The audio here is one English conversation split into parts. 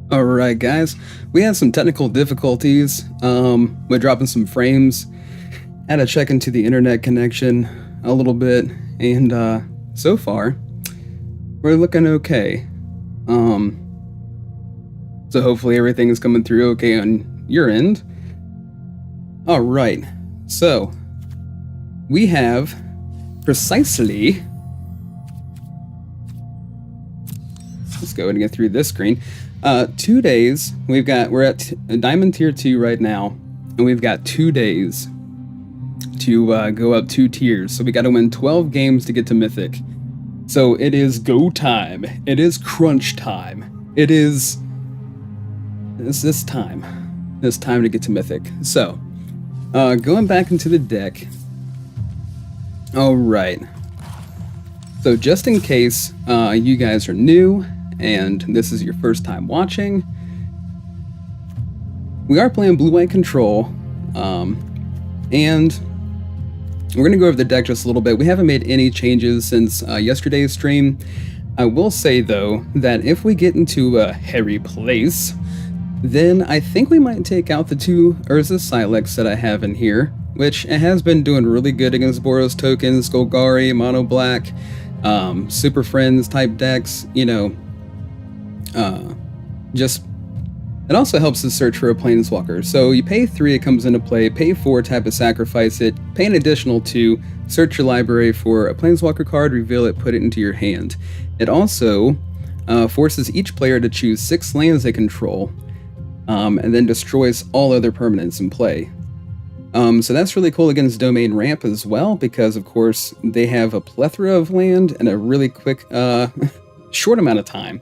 Alright guys, we had some technical difficulties with dropping some frames. Had to check into the internet connection a little bit, and so far we're looking okay. So hopefully everything is coming through okay on your end. Alright, so we have precisely, let's go ahead and get through this screen. 2 days. We're at Diamond Tier 2 right now, and we've got 2 days to go up 2 tiers. So we got to win 12 games to get to Mythic. So it is go time. It is crunch time. It's this time. It's time to get to Mythic. So, going back into the deck. Alright. So just in case you guys are new, and this is your first time watching, we are playing Blue-White Control, and we're going to go over the deck just a little bit. We haven't made any changes since yesterday's stream. I will say, though, that if we get into a hairy place, then I think we might take out the 2 Urza Silex that I have in here, which it has been doing really good against Boros tokens, Golgari, Mono Black, Super Friends type decks, you know. It also helps to search for a planeswalker. So you pay 3, it comes into play, pay 4, tap to sacrifice it, pay an additional 2, search your library for a planeswalker card, reveal it, put it into your hand. It also forces each player to choose 6 lands they control, and then destroys all other permanents in play. So that's really cool against Domain Ramp as well, because of course they have a plethora of land and a really quick, short amount of time.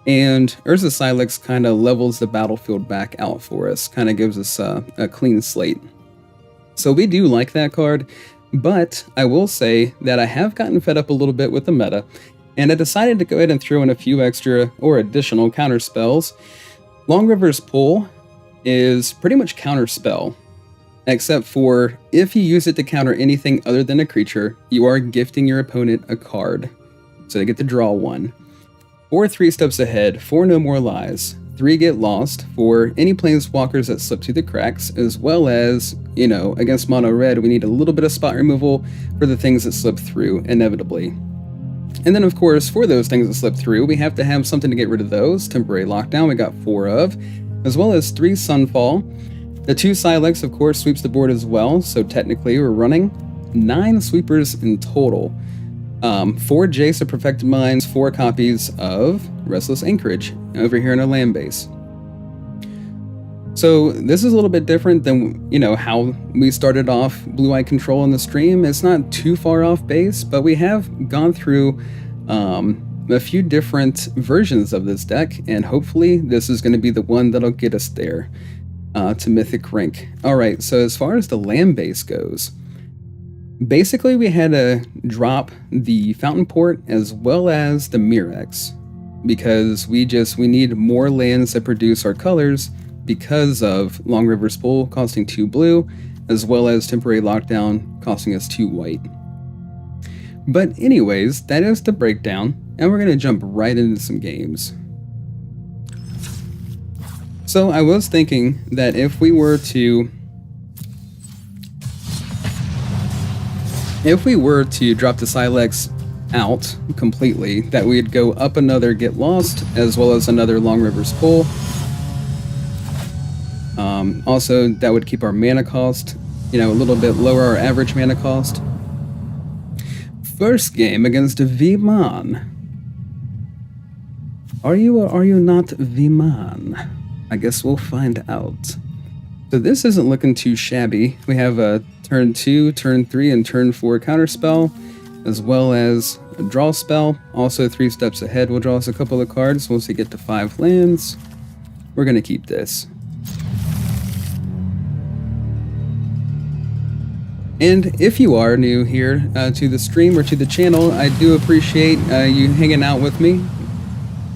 And Urza Silex kind of levels the battlefield back out for us, kind of gives us a clean slate. So we do like that card, but I will say that I have gotten fed up a little bit with the meta, and I decided to go ahead and throw in a few extra or additional counter spells. Long River's Pull is pretty much counter spell, except for if you use it to counter anything other than a creature, you are gifting your opponent a card. So they get to draw 1. 4 3 steps ahead, 4 No More Lies, 3 Get Lost for any planeswalkers that slip through the cracks, as well as, you know, against mono red, we need a little bit of spot removal for the things that slip through, inevitably. And then, of course, for those things that slip through, we have to have something to get rid of those. Temporary Lockdown, we got 4 of, as well as 3 Sunfall. The 2 Silex, of course, sweeps the board as well, so technically we're running 9 sweepers in total. 4 Jace of Perfected Minds, 4 copies of Restless Anchorage over here in our land base. So this is a little bit different than, you know, how we started off Blue-White Control in the stream. It's not too far off base, but we have gone through a few different versions of this deck, and hopefully this is going to be the one that'll get us there to Mythic rank. Alright, so as far as the land base goes, basically, we had to drop the Fountain Port as well as the Mirex, because we need more lands that produce our colors because of Long River's Pull costing 2 blue, as well as Temporary Lockdown costing us 2 white. But anyways, that is the breakdown, and we're going to jump right into some games. So I was thinking that if we were to drop the Silex out completely, that we'd go up another Get Lost, as well as another Long River's Pull. Also, that would keep our mana cost, you know, a little bit lower, our average mana cost. First game against V-Man. Are you or are you not V-Man? I guess we'll find out. So this isn't looking too shabby. We have a turn 2, turn 3, and turn 4 counterspell, as well as a draw spell. Also 3 steps ahead will draw us a couple of cards. Once we get to 5 lands, we're going to keep this. And if you are new here to the stream or to the channel, I do appreciate you hanging out with me.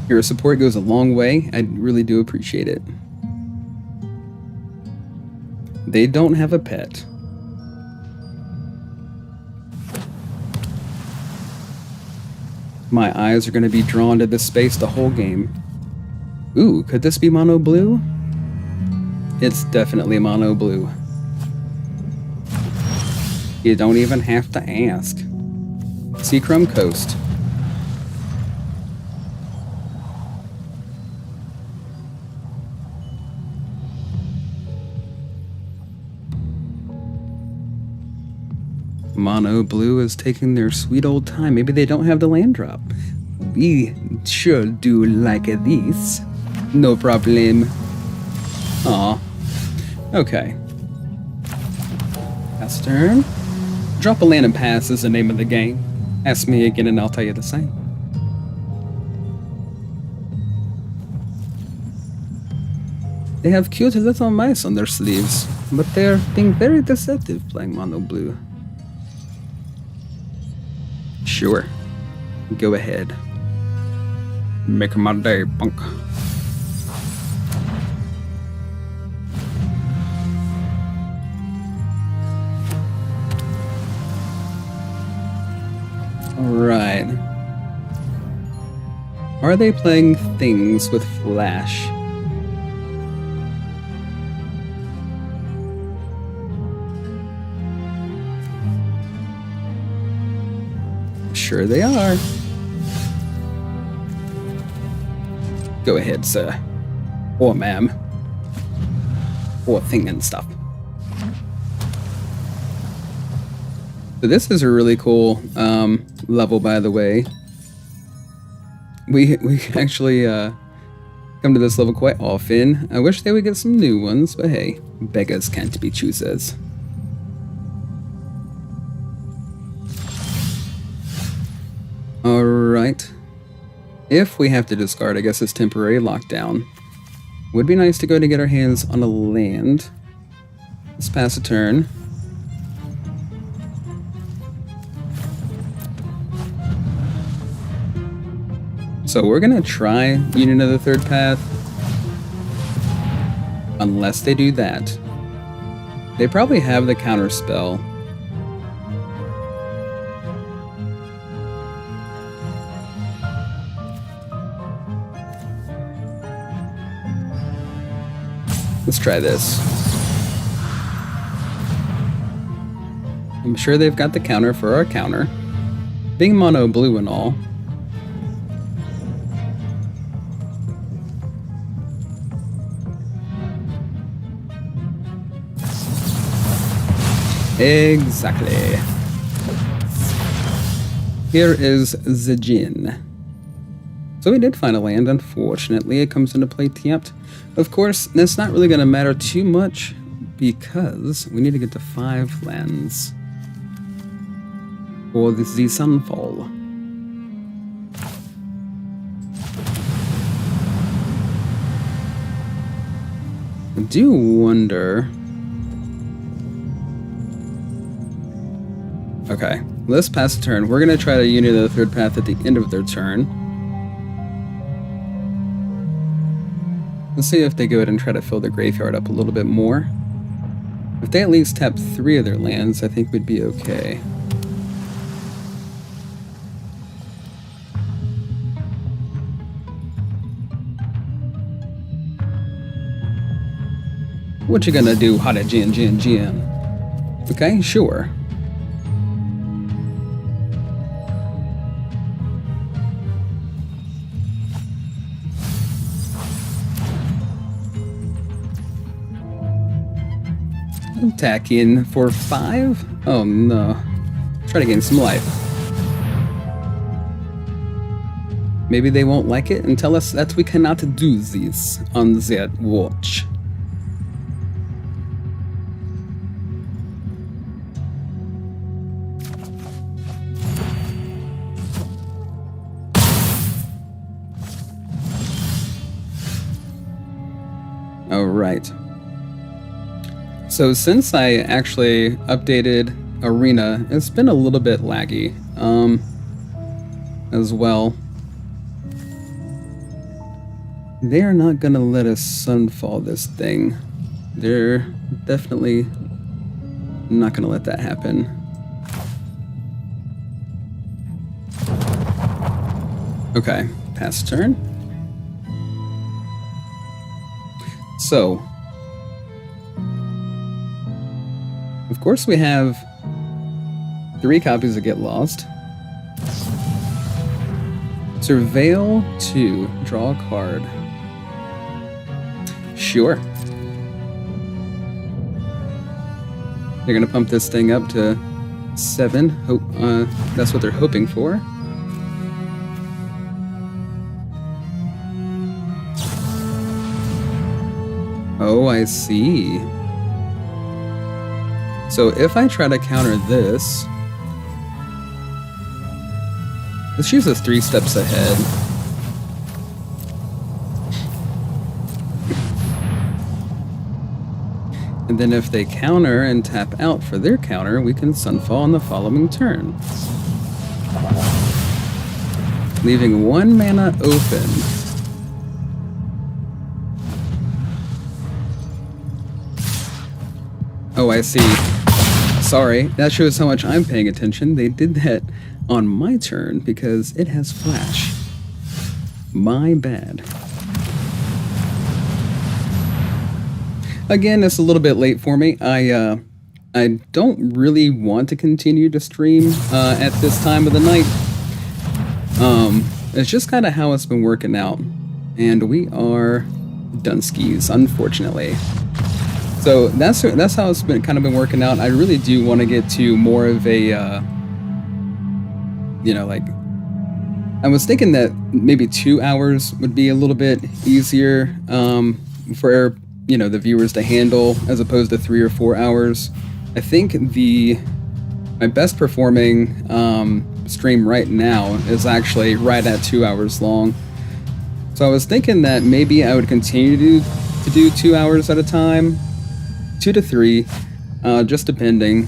Your support goes a long way. I really do appreciate it. They don't have a pet. My eyes are going to be drawn to this space the whole game. Ooh, could this be mono blue? It's definitely mono blue. You don't even have to ask. Seacrum Coast. Mono blue is taking their sweet old time. Maybe they don't have the land drop. We sure do like this. No problem. Aw. Okay. Pass turn. Drop a land and pass is the name of the game. Ask me again and I'll tell you the same. They have cute little mice on their sleeves, but they're being very deceptive playing mono blue. Sure. Go ahead. Make my day, punk. Alright. Are they playing things with flash? Sure they are. Go ahead, sir. Or ma'am. Or thing and stuff. So this is a really cool level, by the way. We actually come to this level quite often. I wish they would get some new ones, but hey, beggars can't be choosers. Alright. If we have to discard, I guess it's temporary lockdown. Would be nice to go to get our hands on a land. Let's pass a turn. So we're gonna try Union of the Third Path. Unless they do that. They probably have the counter spell. Let's try this. I'm sure they've got the counter for our counter. Being mono blue and all. Exactly. Here is the Jinn. So we did find a land. Unfortunately, it comes into play tapped. Of course, that's not really going to matter too much because we need to get to 5 lands for the Sunfall. I do wonder... Okay, let's pass the turn. We're going to try to Union of the Third Path at the end of their turn. Let's see if they go ahead and try to fill their graveyard up a little bit more. If they at least tap 3 of their lands, I think we'd be okay. What you gonna do, Hada Jin? Okay, sure. Attack in for 5? Oh no. Try to gain some life. Maybe they won't like it and tell us that we cannot do this on their watch. Alright. So since I actually updated Arena, it's been a little bit laggy as well. They are not gonna let us sunfall this thing. They're definitely not gonna let that happen. Okay, pass turn. So, of course we have 3 copies of Get Lost. Surveil 2. Draw a card. Sure. They're gonna pump this thing up to 7. Hope that's what they're hoping for. Oh, I see. So if I try to counter this, let's use us 3 steps ahead. And then if they counter and tap out for their counter, we can Sunfall on the following turn, leaving 1 mana open. Oh, I see. Sorry, that shows how much I'm paying attention. They did that on my turn because it has flash. My bad. Again, it's a little bit late for me. I don't really want to continue to stream at this time of the night. It's just kind of how it's been working out. And we are Dunskies, unfortunately. So that's how it's been kind of been working out. I really do want to get to more of a, like, I was thinking that maybe 2 hours would be a little bit easier for the viewers to handle as opposed to 3 or 4 hours. I think my best performing stream right now is actually right at 2 hours long. So I was thinking that maybe I would continue to do 2 hours at a time. 2 to 3, just depending,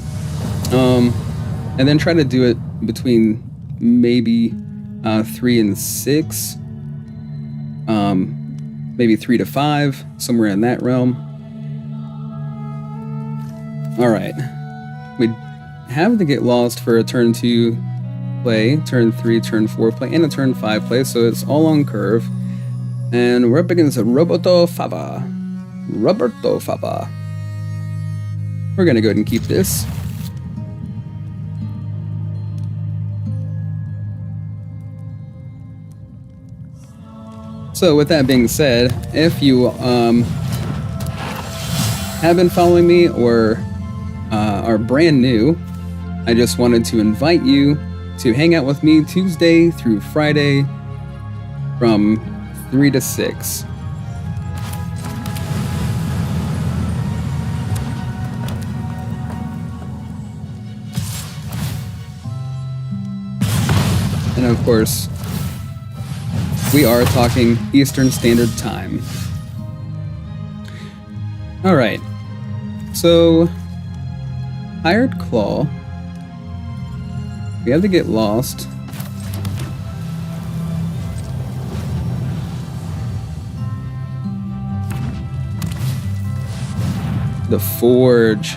and then try to do it between maybe 3 and 6, maybe 3 to 5, somewhere in that realm. All right, we have to Get Lost for a turn 2 play, turn 3, turn 4 play, and a turn 5 play, so it's all on curve, and we're up against Roberto Fava. We're gonna go ahead and keep this. So with that being said, if you have been following me or are brand new, I just wanted to invite you to hang out with me Tuesday through Friday from 3 to 6. And of course, we are talking Eastern Standard Time. Alright, so Hired Claw. We have to Get Lost. The Forge.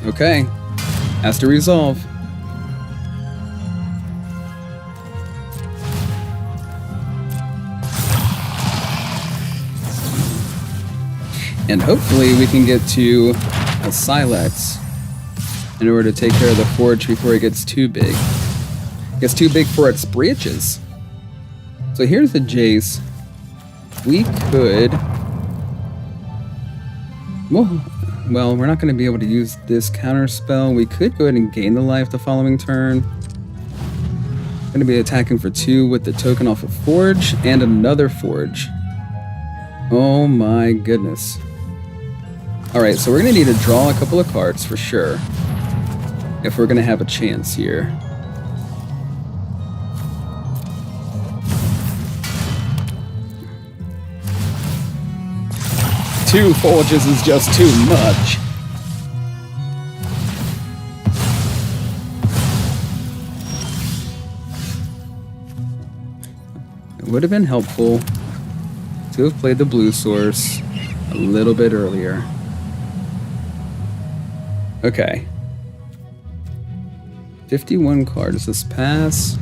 Okay. Has to resolve. And hopefully we can get to a Silex in order to take care of the Forge before it gets too big. It gets too big for its britches. So here's the Jace. We could... Well, we're not going to be able to use this counter spell. We could go ahead and gain the life the following turn. Going to be attacking for 2 with the token off of Forge and another Forge. Oh my goodness. Alright, so we're going to need to draw a couple of cards for sure, if we're going to have a chance here. Two Forges is just too much. It would have been helpful to have played the blue source a little bit earlier. Okay. 51 cards. Does this pass?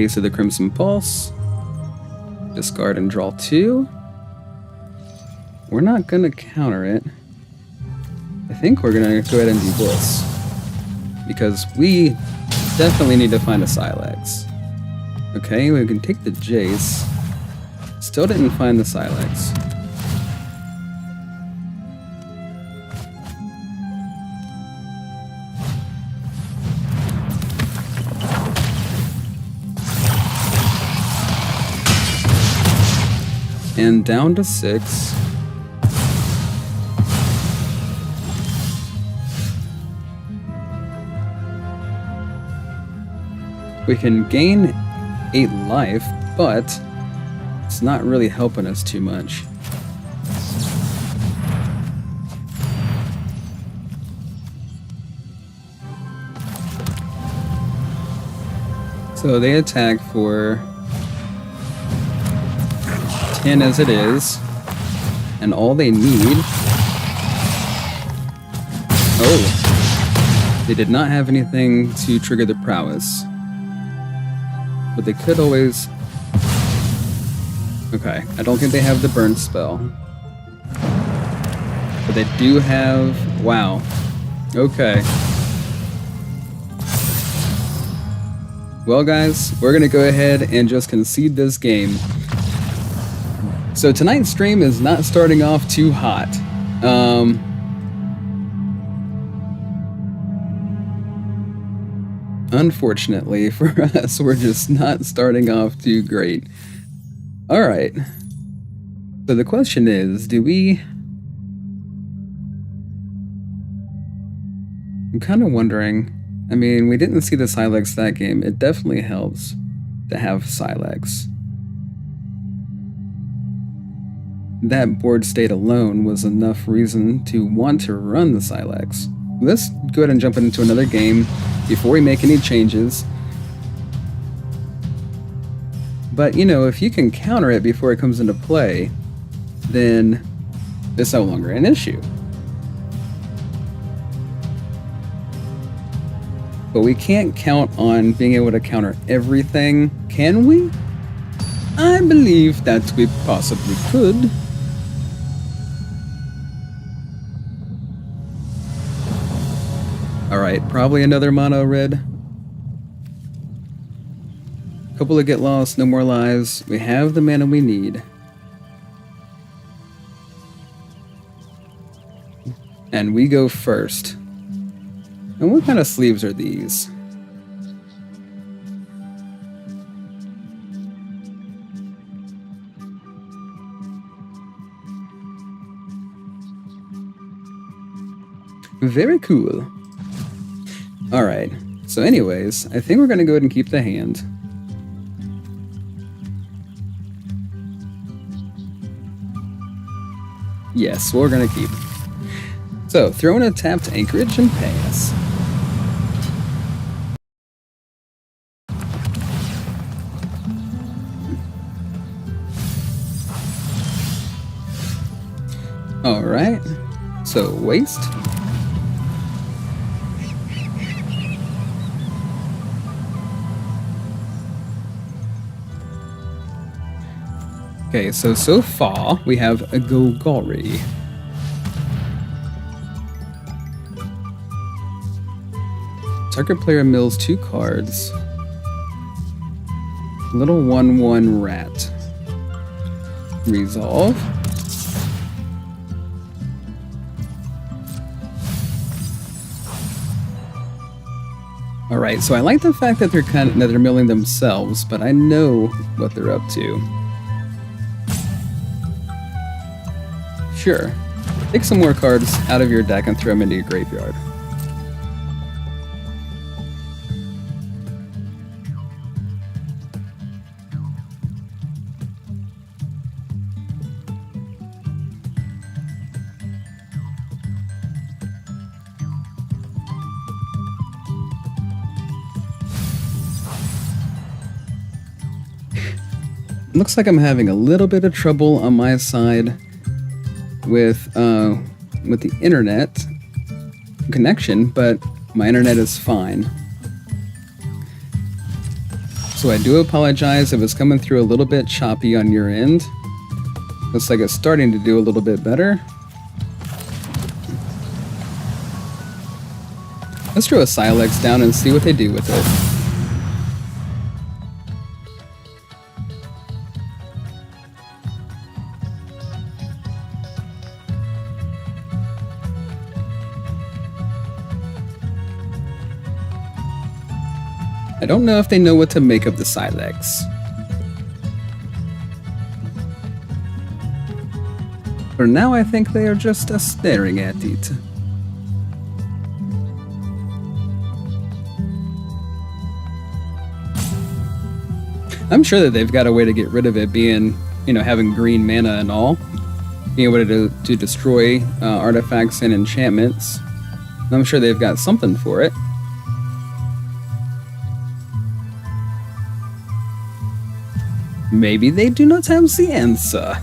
Haste of the Crimson Pulse. Discard and draw 2. We're not going to counter it. I think we're going to go ahead and do this. Because we definitely need to find a Silex. Okay, we can take the Jace. Still didn't find the Silex. And down to 6. We can gain 8 life, but it's not really helping us too much. So they attack for 10 as it is, and all they need... Oh! They did not have anything to trigger the prowess. But they could always... Okay, I don't think they have the burn spell. But they do have... Wow. Okay. Well guys, we're gonna go ahead and just concede this game. So tonight's stream is not starting off too hot. Unfortunately for us, we're just not starting off too great. Alright. So the question is, do we... I'm kind of wondering... I mean, we didn't see the Silex that game. It definitely helps to have Silex. That board state alone was enough reason to want to run the Silex. Let's go ahead and jump into another game before we make any changes. But, you know, if you can counter it before it comes into play, then it's no longer an issue. But we can't count on being able to counter everything, can we? I believe that we possibly could. Alright, probably another mono red. Couple of get lost, no more lives. We have the mana we need. And we go first. And what kind of sleeves are these? Very cool. Alright, so anyways, I think we're going to go ahead and keep the hand. Yes, we're going to keep. So, throw in a tapped anchorage and pass. Alright, so waste. Okay, so far we have a Golgari. Target player mills 2 cards. Little 1/1 rat. Resolve. Alright, so I like the fact that they're milling themselves, but I know what they're up to. Sure. Take some more cards out of your deck and throw them into your graveyard. Looks like I'm having a little bit of trouble on my side with the internet connection, but my internet is fine. So I do apologize if it's coming through a little bit choppy on your end. Looks like it's starting to do a little bit better. Let's throw a Silex down and see what they do with it. I don't know if they know what to make of the Silex. For now, I think they are just staring at it. I'm sure that they've got a way to get rid of it being, you know, having green mana and all. Being able to destroy artifacts and enchantments. I'm sure they've got something for it. Maybe they do not have the answer.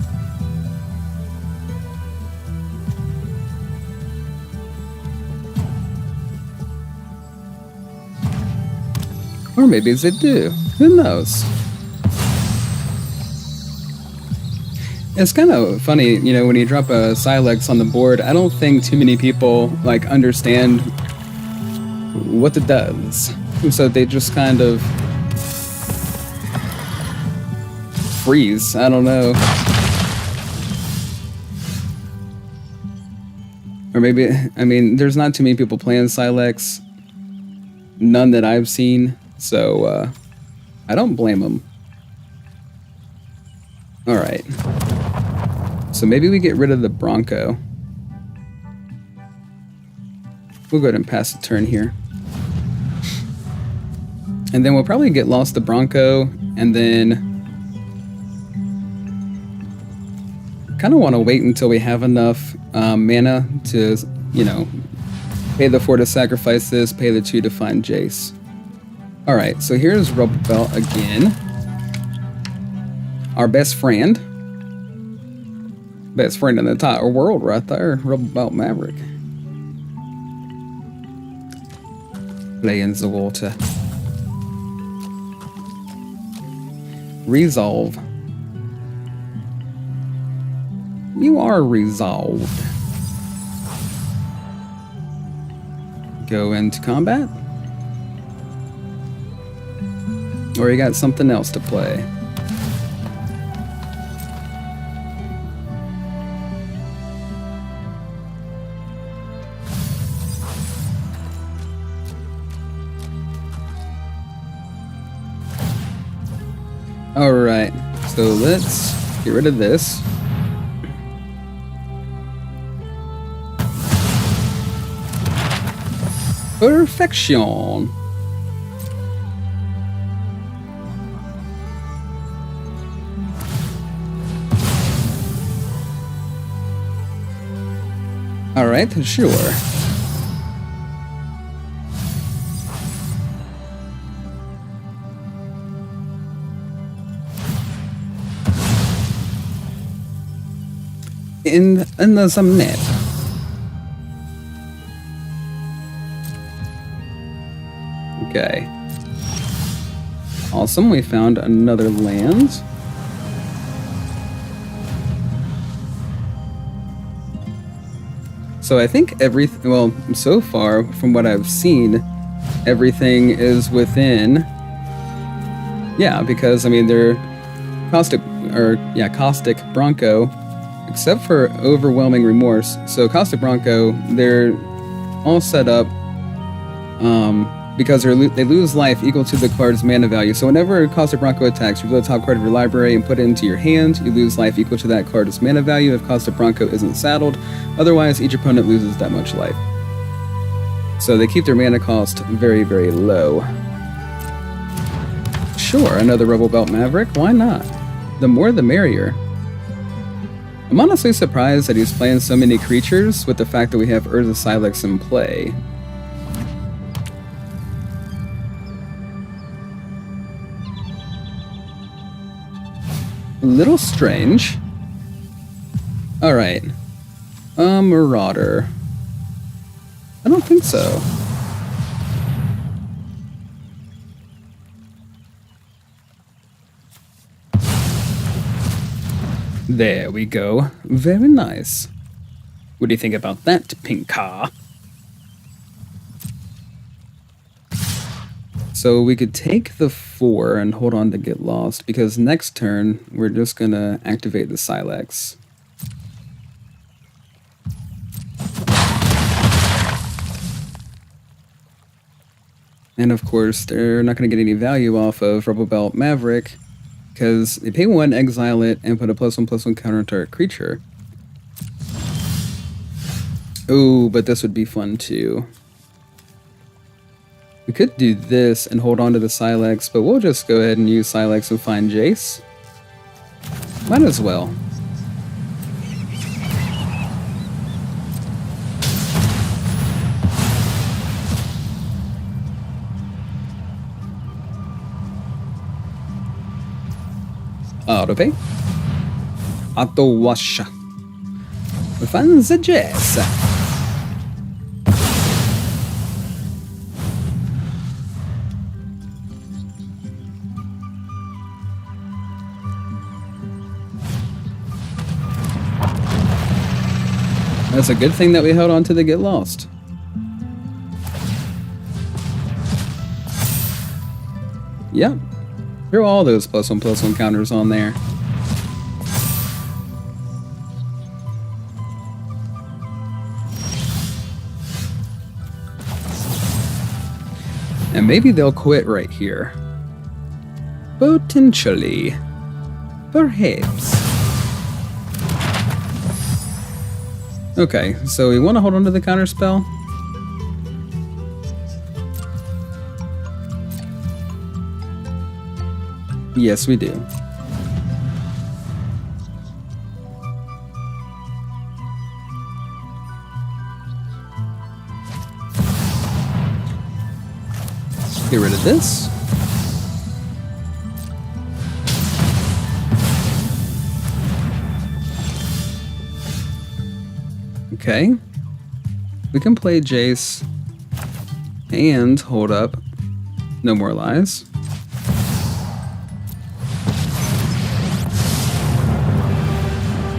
Or maybe they do. Who knows? It's kind of funny, you know, when you drop a Silex on the board, I don't think too many people, like, understand what it does. So they just kind of freeze. I don't know. Or maybe, I mean, there's not too many people playing Silex. None that I've seen. So, I don't blame them. Alright. So maybe we get rid of the Bronco. We'll go ahead and pass the turn here. And then we'll probably get lost the Bronco, and then kind of want to wait until we have enough mana to, you know, pay the 4 to sacrifice this, pay the 2 to find Jace. Alright, so here's Rubble Belt again. Our best friend. Best friend in the entire world right there, Rubble Belt Maverick. Play in the water. Resolve. You are resolved. Go into combat. Or you got something else to play. Alright, so let's get rid of this. Perfection! Alright, sure. In the some net. Okay. Awesome, we found another land. So I think everything, well, so far from what I've seen, everything is within. Yeah, because I mean they're caustic Bronco, except for overwhelming remorse. So caustic Bronco, they're all set up because they lose life equal to the card's mana value. So whenever Caustic Bronco attacks, reveal the top card of your library and put it into your hand. You lose life equal to that card's mana value if Caustic Bronco isn't saddled. Otherwise, each opponent loses that much life. So they keep their mana cost very, very low. Sure, another Rubble Belt Maverick. Why not? The more the merrier. I'm honestly surprised that he's playing so many creatures with the fact that we have Urza Silex in play. A little strange. Alright. Marauder. I don't think so. There we go. Very nice. What do you think about that, pink car? So we could take the 4 and hold on to get lost, because next turn we're just gonna activate the Silex. And of course, they're not going to get any value off of Rebel Belt Maverick, because they pay 1, exile it, and put a +1/+1 counter on target creature. Oh, but this would be fun too. We could do this and hold on to the Silex, but we'll just go ahead and use Silex and find Jace. Might as well. Autopay. Auto wash. We find the Jace. That's a good thing that we held on to the get lost. Yep. Throw all those +1/+1 counters on there. And maybe they'll quit right here. Potentially. Perhaps. Okay, so we want to hold on to the counter spell. Yes, we do. Get rid of this. Okay. We can play Jace and hold up. No more lies.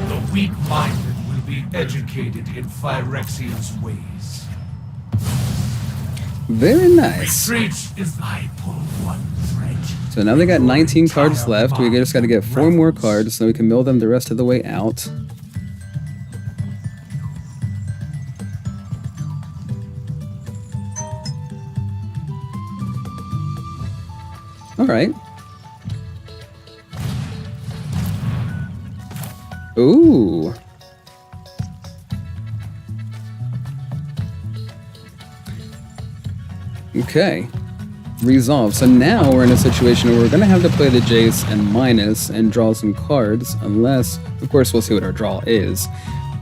The weak-minded will be educated in Phyrexian's ways. Very nice. Retreat is I pull one thread. So now they got 19 cards left. We just got to get 4 more cards so we can mill them the rest of the way out. Alright. Ooh. Okay. Resolve. So now we're in a situation where we're going to have to play the Jace and minus and draw some cards, unless, of course, we'll see what our draw is.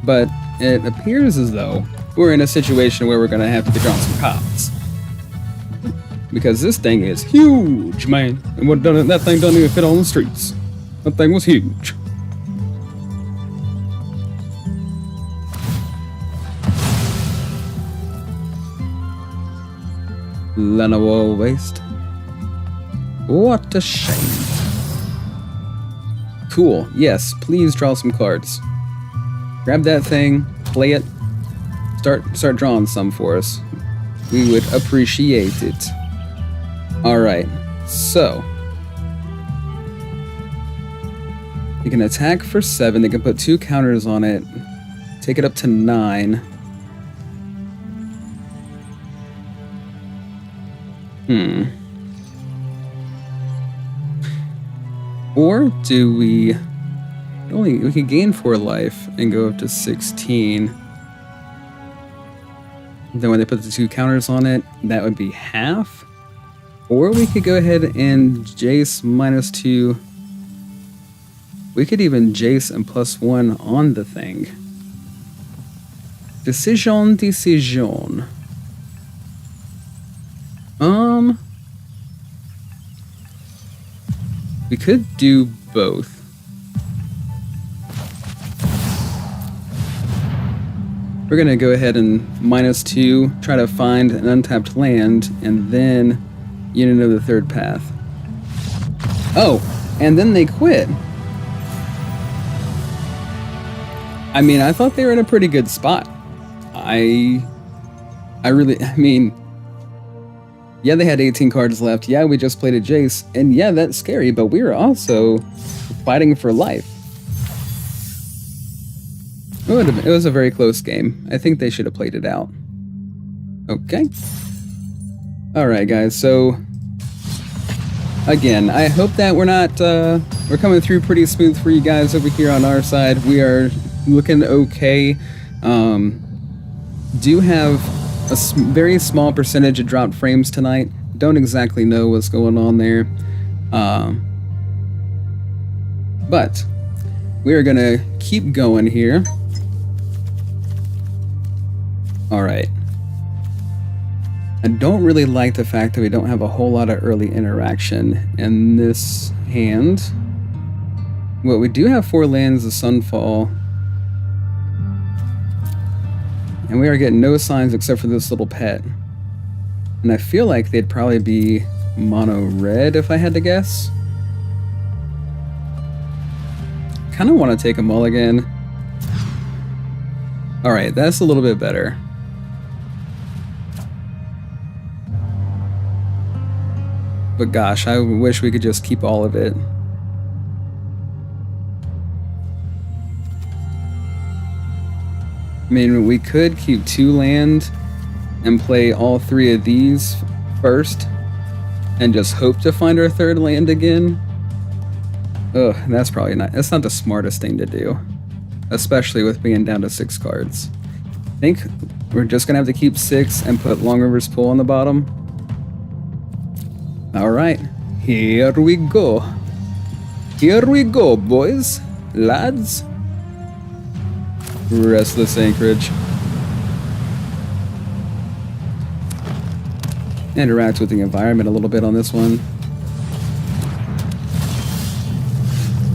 But it appears as though we're in a situation where we're going to have to be drawing some cards. Because this thing is huge, man. And that thing doesn't even fit on the streets. That thing was huge. Lenovo waste. What a shame. Cool. Yes, please draw some cards. Grab that thing, play it, start drawing some for us. We would appreciate it. Alright, so you can attack for 7, they can put 2 counters on it, take it up to 9. Or do we could gain 4 life and go up to 16. Then when they put the 2 counters on it, that would be half. Or we could go ahead and Jace -2. We could even Jace and +1 on the thing. Decision. We could do both. We're gonna go ahead and -2, try to find an untapped land, and then Unit of the Third Path. Oh, and then they quit. I mean, I thought they were in a pretty good spot. I mean, yeah, they had 18 cards left. Yeah, we just played a Jace. And yeah, that's scary, but we were also fighting for life. It was a very close game. I think they should have played it out. Okay. Alright, guys, so again, I hope that we're coming through pretty smooth for you guys over here on our side. We are looking okay. Do have a very small percentage of dropped frames tonight. Don't exactly know what's going on there. But we are gonna keep going here. Alright. I don't really like the fact that we don't have a whole lot of early interaction in this hand. Well, we do have 4 lands of Sunfall. And we are getting no signs except for this little pet. And I feel like they'd probably be mono red if I had to guess. Kind of want to take a mulligan. Alright, that's a little bit better. But gosh, I wish we could just keep all of it. I mean, we could keep 2 land and play all 3 of these first and just hope to find our 3rd land again. Ugh, that's probably not, that's not the smartest thing to do. Especially with being down to 6 cards. I think we're just gonna have to keep 6 and put Long River's Pool on the bottom. Alright, here we go. Here we go, boys, lads. Restless Anchorage. Interact with the environment a little bit on this one.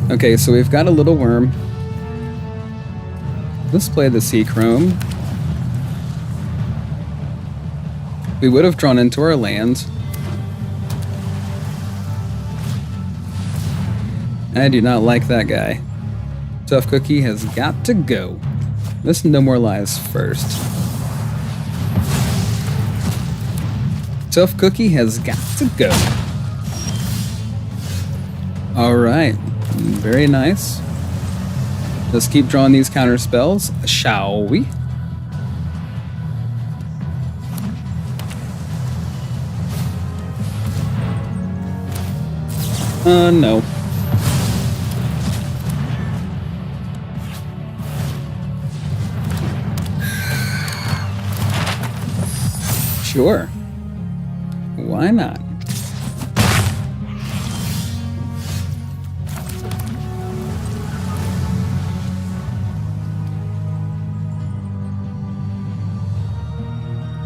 Okay, so we've got a little worm. Let's play the Sea Chrome. We would have drawn into our land. I do not like that guy. Tough Cookie has got to go. Let's No More Lies first. Tough Cookie has got to go. Alright, very nice. Let's keep drawing these counter spells, shall we? No. Sure. Why not?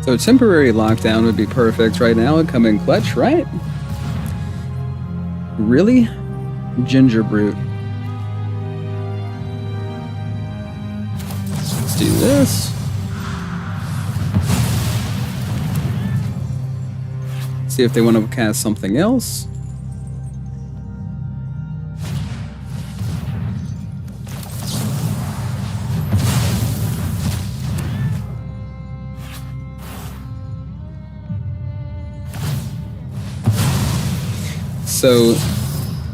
So temporary lockdown would be perfect right now and come in clutch, right? Really? Ginger Brute. Let's do this. See if they want to cast something else. So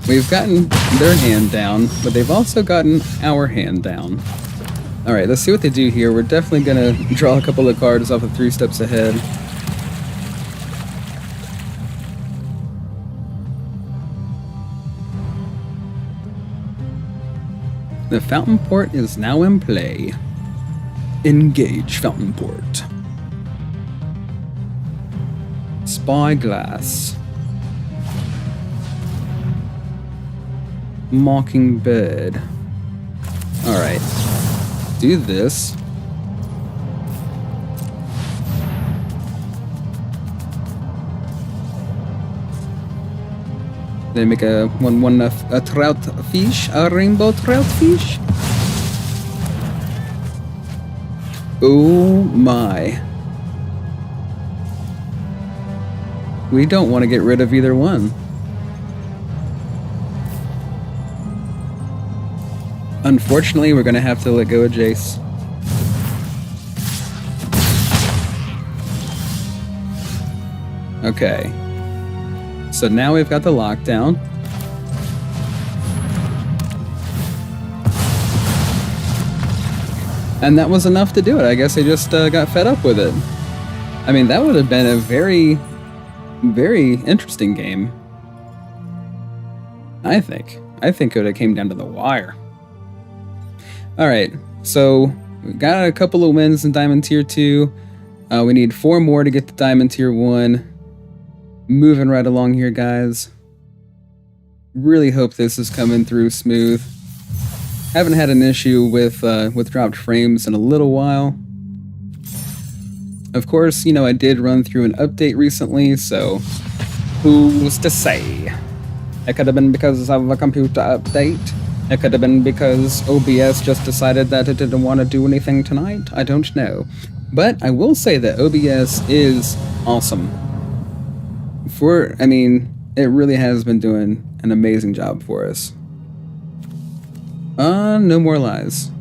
we've gotten their hand down, but they've also gotten our hand down. Alright, let's see what they do here. We're definitely going to draw a couple of cards off of 3 steps ahead. The Fountain Port is now in play. Engage Fountain Port. Spyglass. Mockingbird. Alright. Do this. They make a trout fish, a rainbow trout fish. Oh my. We don't want to get rid of either one. Unfortunately, we're gonna have to let go of Jace. Okay. So now we've got the lockdown. And that was enough to do it. I guess I just got fed up with it. I mean, that would have been a very, very interesting game. I think it would have came down to the wire. Alright, so we got a couple of wins in Diamond Tier 2. We need 4 more to get to Diamond Tier 1. Moving right along here, guys. Really hope this is coming through smooth. Haven't had an issue with dropped frames in a little while. Of course, you know, I did run through an update recently, so who's to say? It could have been because of a computer update. It could have been because OBS just decided that it didn't want to do anything tonight. I don't know. But I will say that OBS is awesome. I mean, it really has been doing an amazing job for us. No more lies.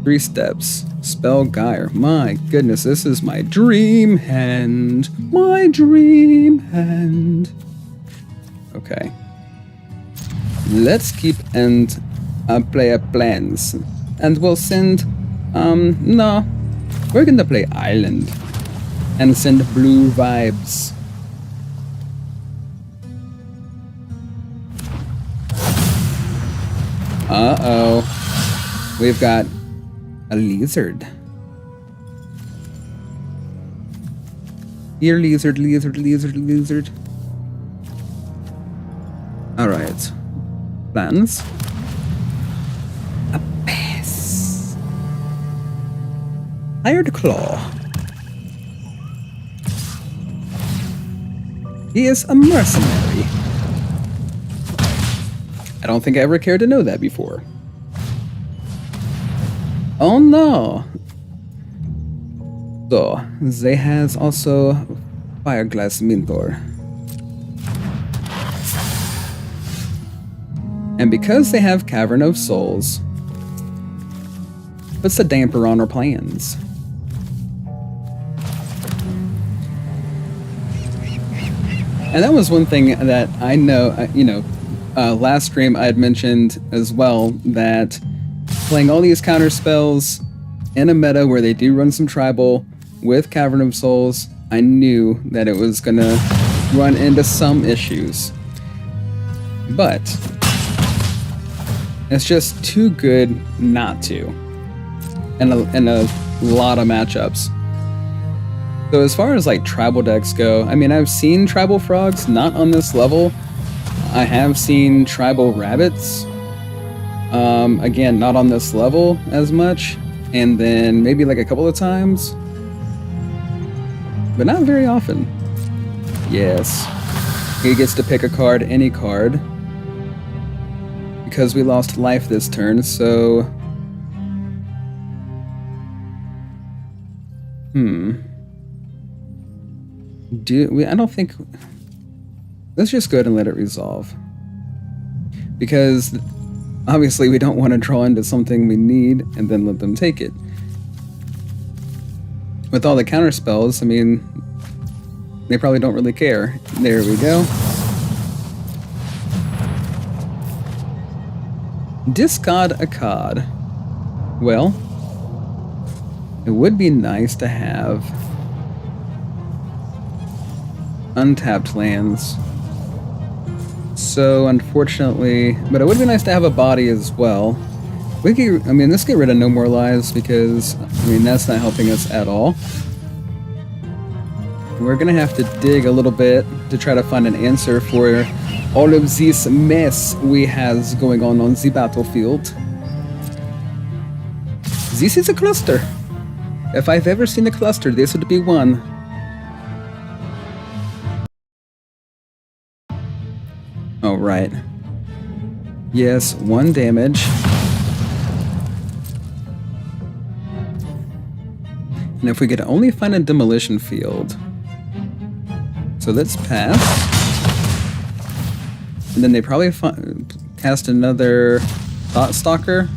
3 steps. Spell Gyre. My goodness, this is my dream hand. My dream hand. Okay. Let's keep and play our plans. And we'll send, no. We're gonna play Island. And send blue vibes. Uh-oh. We've got a lizard. Here, lizard, lizard, lizard, lizard. Alright. Plans. A pass. Hired Claw. He is a mercenary. I don't think I ever cared to know that before. Oh no! So, they has also Fireglass Mentor. And because they have Cavern of Souls, puts a damper on our plans. And that was one thing that I know, you know, last stream I had mentioned as well that playing all these counter spells in a meta where they do run some tribal with Cavern of Souls, I knew that it was gonna run into some issues. But it's just too good not to in a lot of matchups. So as far as like tribal decks go, I mean, I've seen tribal frogs, not on this level. I have seen tribal rabbits. Again, not on this level as much. And then maybe like a couple of times. But not very often. Yes. He gets to pick a card, any card. Because we lost life this turn, so... I don't think... Let's just go ahead and let it resolve. Because obviously we don't want to draw into something we need and then let them take it. With all the counter spells, I mean, they probably don't really care. There we go. Discard a card. Well, it would be nice to have untapped lands. So unfortunately, but it would be nice to have a body as well. We could, I mean, let's get rid of No More Lies because, I mean, that's not helping us at all. We're gonna have to dig a little bit to try to find an answer for all of this mess we has going on the battlefield. This is a cluster. If I've ever seen a cluster, this would be one. Oh, right. Yes, 1 damage. And if we could only find a demolition field. So let's pass. And then they probably cast another Thought Stalker.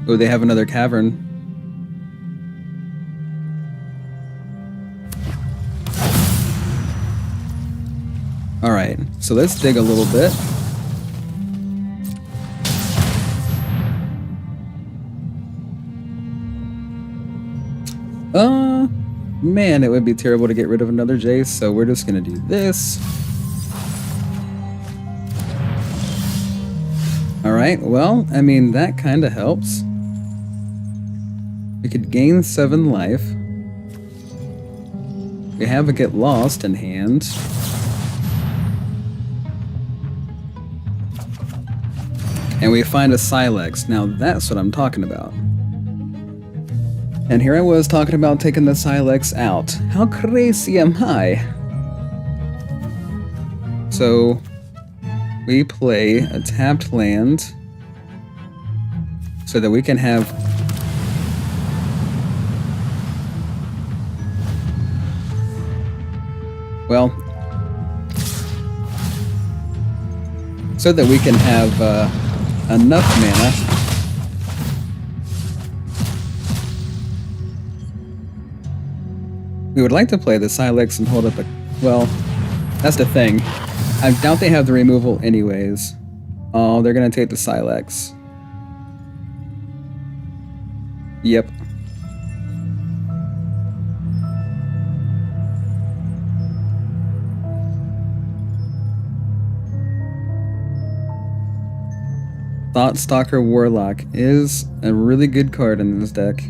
Oh, they have another cavern. Alright, so let's dig a little bit. Man, it would be terrible to get rid of another Jace, so we're just gonna do this. Alright, well, I mean, that kinda helps. We could gain 7 life. We have a Get Lost in hand. And we find a Silex. Now that's what I'm talking about. And here I was talking about taking the Silex out. How crazy am I? So we play a tapped land so that we can have so that we can have enough mana we would like to play the Silex and hold up a... Well, that's the thing. I doubt they have the removal anyways. Oh, they're gonna take the Silex. Yep. Thoughtstalker Warlock is a really good card in this deck.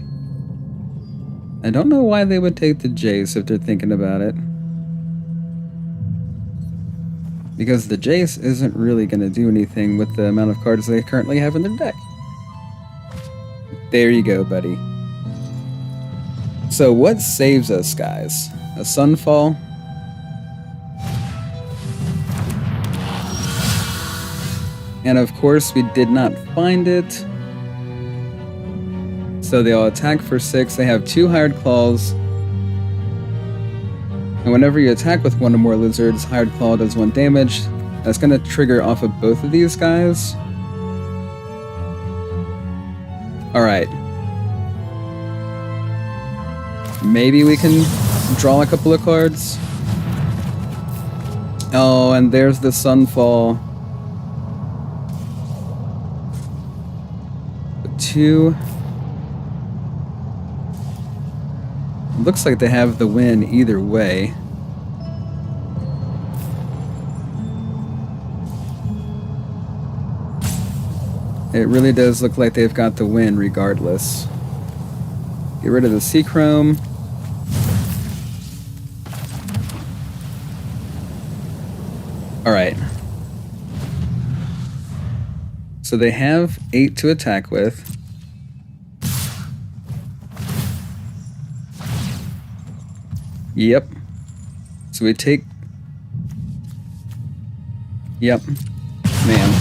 I don't know why they would take the Jace if they're thinking about it. Because the Jace isn't really going to do anything with the amount of cards they currently have in their deck. There you go, buddy. So what saves us, guys? A Sunfall? And of course we did not find it. So they'll attack for 6. They have 2 Hired Claws. And whenever you attack with one or more lizards, Hired Claw does 1 damage. That's going to trigger off of both of these guys. Alright. Maybe we can draw a couple of cards. Oh, and there's the Sunfall. 2. Looks like they have the win either way. It really does look like they've got the win regardless. Get rid of the Seachrome. Alright. So they have 8 to attack with. Yep. So we take... Yep. Man.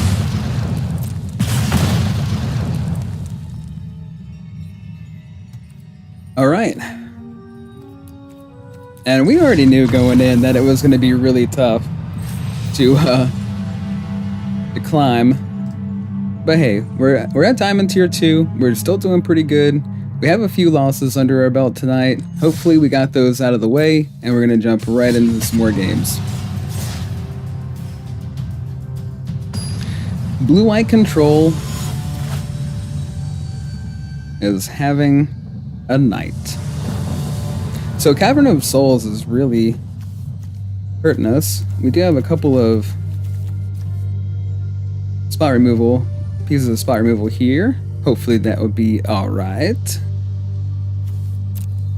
Alright. And we already knew going in that it was going to be really tough to climb. But hey, we're at Diamond Tier 2. We're still doing pretty good. We have a few losses under our belt tonight. Hopefully we got those out of the way, and we're going to jump right into some more games. Blue-white control is having a night. So Cavern of Souls is really hurting us. We do have a couple of spot removal, pieces of spot removal here. Hopefully that would be alright.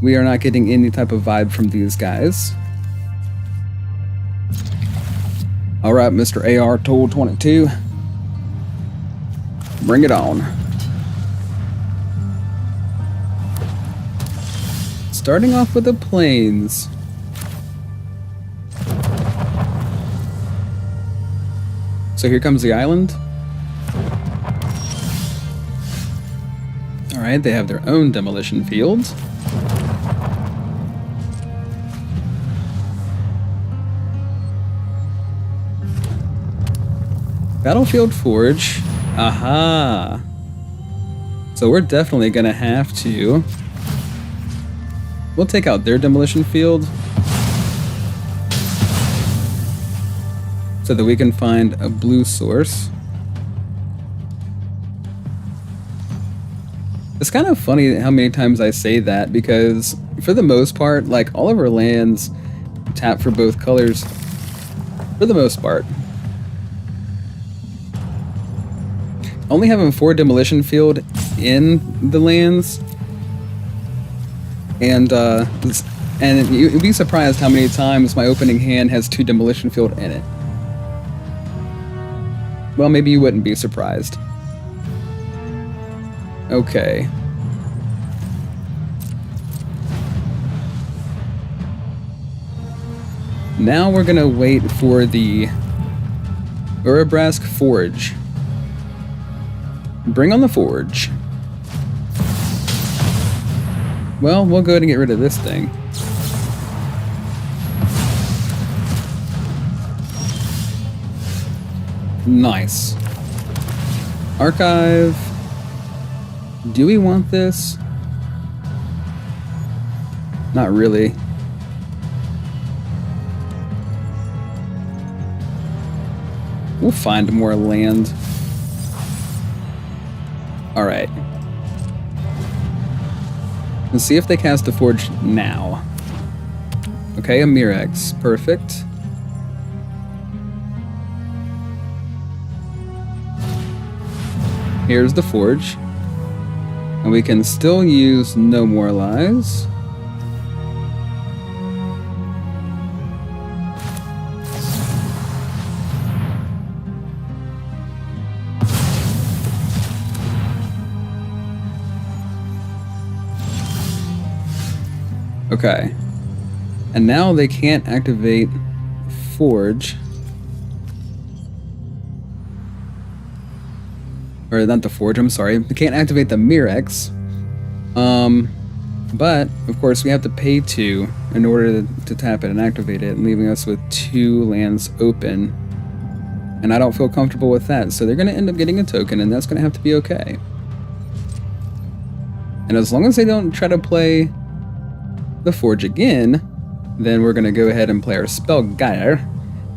We are not getting any type of vibe from these guys. Alright, Mr. AR Tool 22. Bring it on. Starting off with the plains. So here comes the island. Alright, they have their own demolition fields. Battlefield Forge. Aha! So we're definitely gonna have to... We'll take out their demolition field so that we can find a blue source. It's kind of funny how many times I say that, because for the most part, like, all of our lands tap for both colors for the most part. Only having 4 demolition field in the lands, and you'd be surprised how many times my opening hand has 2 demolition field in it. Well, maybe you wouldn't be surprised. Okay. Now we're gonna wait for the Urabrask Forge. Bring on the Forge. Well, we'll go ahead and get rid of this thing. Nice. Archive. Do we want this? Not really. We'll find more land. Alright. Let's see if they cast the Forge now. Okay, a Mirex. Perfect. Here's the Forge. And we can still use No More Lies. Okay. And now they can't activate Forge. Or not the Forge, I'm sorry. They can't activate the Mirex. But, of course, we have to pay 2 in order to tap it and activate it, leaving us with 2 lands open. And I don't feel comfortable with that, so they're going to end up getting a token, and that's going to have to be okay. And as long as they don't try to play the Forge again, then we're going to go ahead and play our Spell Gyre,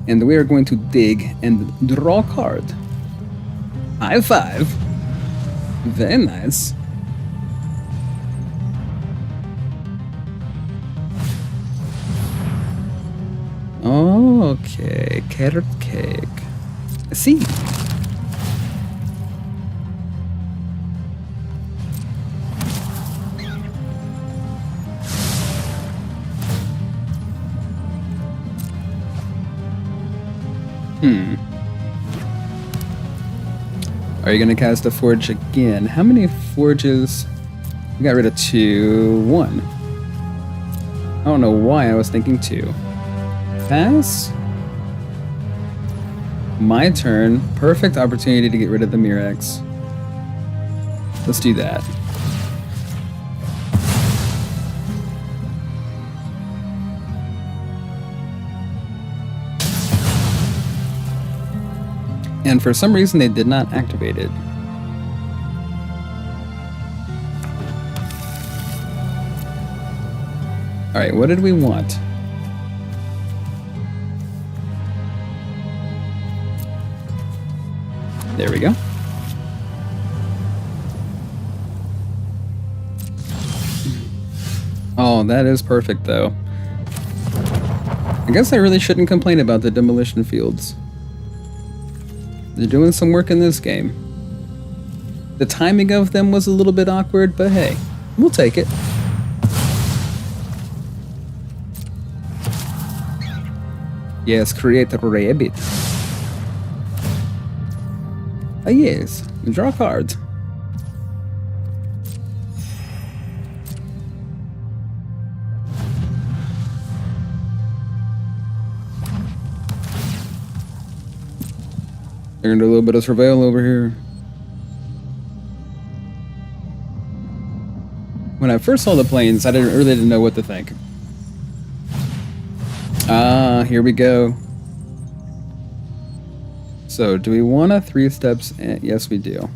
and we are going to dig and draw a card. High five. Very nice. Okay, carrot cake. See. Are you going to cast a Forge again? How many Forges? We got rid of 2. 1. I don't know why I was thinking 2. Pass. My turn. Perfect opportunity to get rid of the Mirex. Let's do that. And for some reason they did not activate it. Alright, what did we want? There we go. Oh, that is perfect though. I guess I really shouldn't complain about the demolition fields. They're doing some work in this game. The timing of them was a little bit awkward, but hey, we'll take it. Yes, create a rabbit. Ah yes, draw a card. They're gonna do a little bit of surveil over here. When I first saw the planes, I really didn't know what to think. Ah, here we go. So, do we want to 3 steps in? Yes, we do.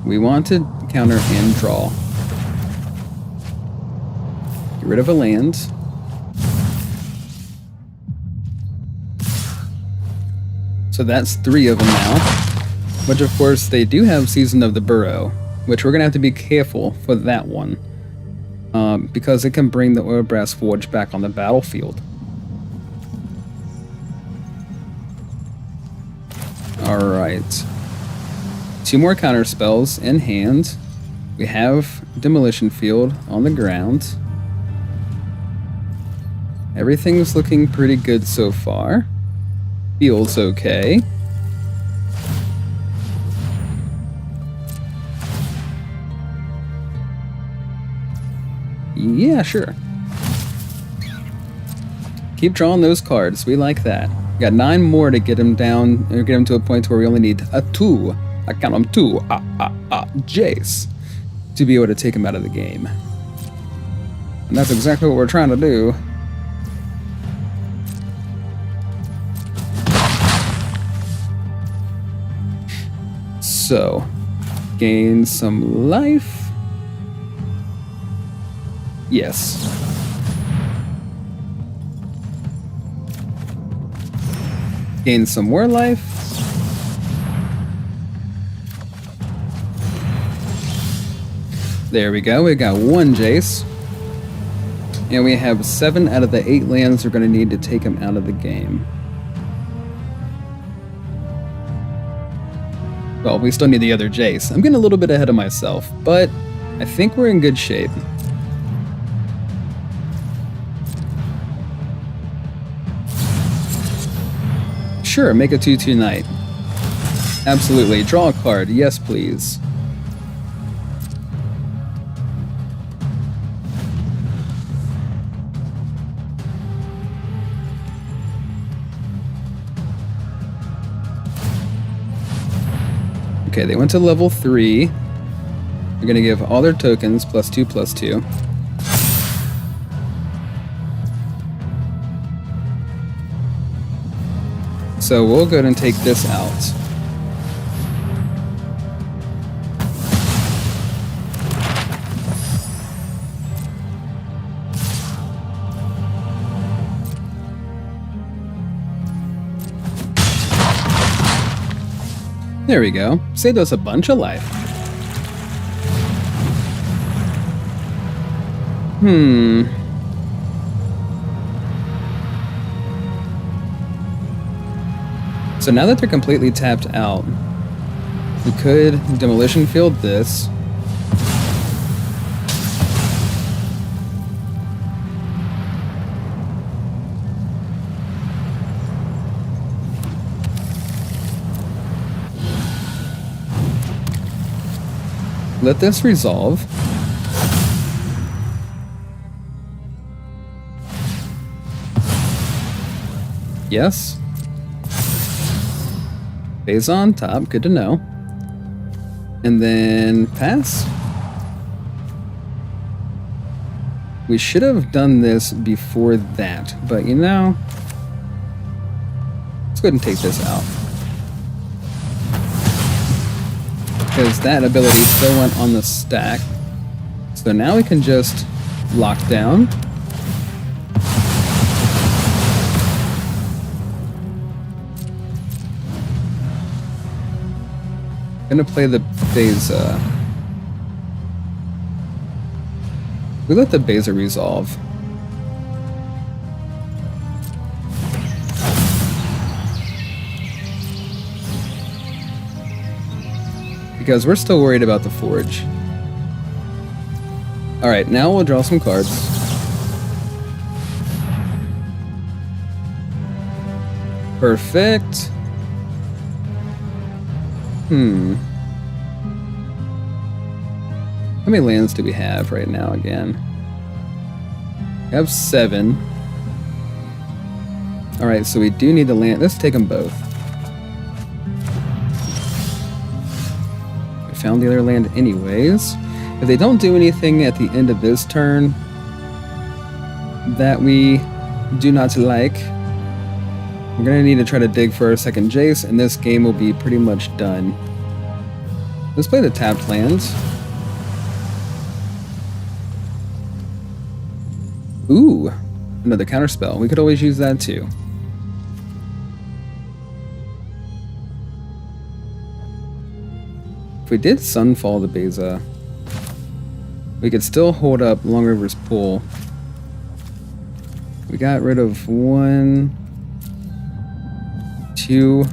We want to counter and draw. Get rid of a land. So that's 3 of them now. Which, of course, they do have Season of the Burrow, which we're going to have to be careful for that one. Because it can bring the Oil Brass Forge back on the battlefield. Alright. 2 more counter spells in hand. We have Demolition Field on the ground. Everything's looking pretty good so far. Feels okay. Yeah, sure. Keep drawing those cards. We like that. We got 9 more to get him down, or get him to a point where we only need a 2. I count them 2. Jace. To be able to take him out of the game. And that's exactly what we're trying to do. So, gain some life. Yes. Gain some more life. There we go. We got 1 Jace. And we have 7 out of the 8 lands we're going to need to take him out of the game. Well, we still need the other Jace. I'm getting a little bit ahead of myself, but I think we're in good shape. Sure, make a 2/2 knight. Absolutely. Draw a card. Yes, please. Okay, they went to level 3. They're going to give all their tokens +2/+2. So we'll go ahead and take this out. There we go. Saved us a bunch of life. So now that they're completely tapped out, we could Demolition Field this. Let this resolve. Yes. Phase on top, good to know. And then pass. We should have done this before that, but you know, let's go ahead and take this out. Because that ability still went on the stack. So now we can just lock down. Gonna play the Beza. We let the Beza resolve. Because we're still worried about the Forge. Alright, now we'll draw some cards. Perfect. How many lands do we have right now again? We have 7. Alright, so we do need the land. Let's take them both. We found the other land anyways. If they don't do anything at the end of this turn that we do not like, we're going to need to try to dig for our second Jace, and this game will be pretty much done. Let's play the tapped lands. Ooh, another counterspell. We could always use that too. If we did Sunfall the Beza, we could still hold up Long River's Pool. We got rid of 1, 2.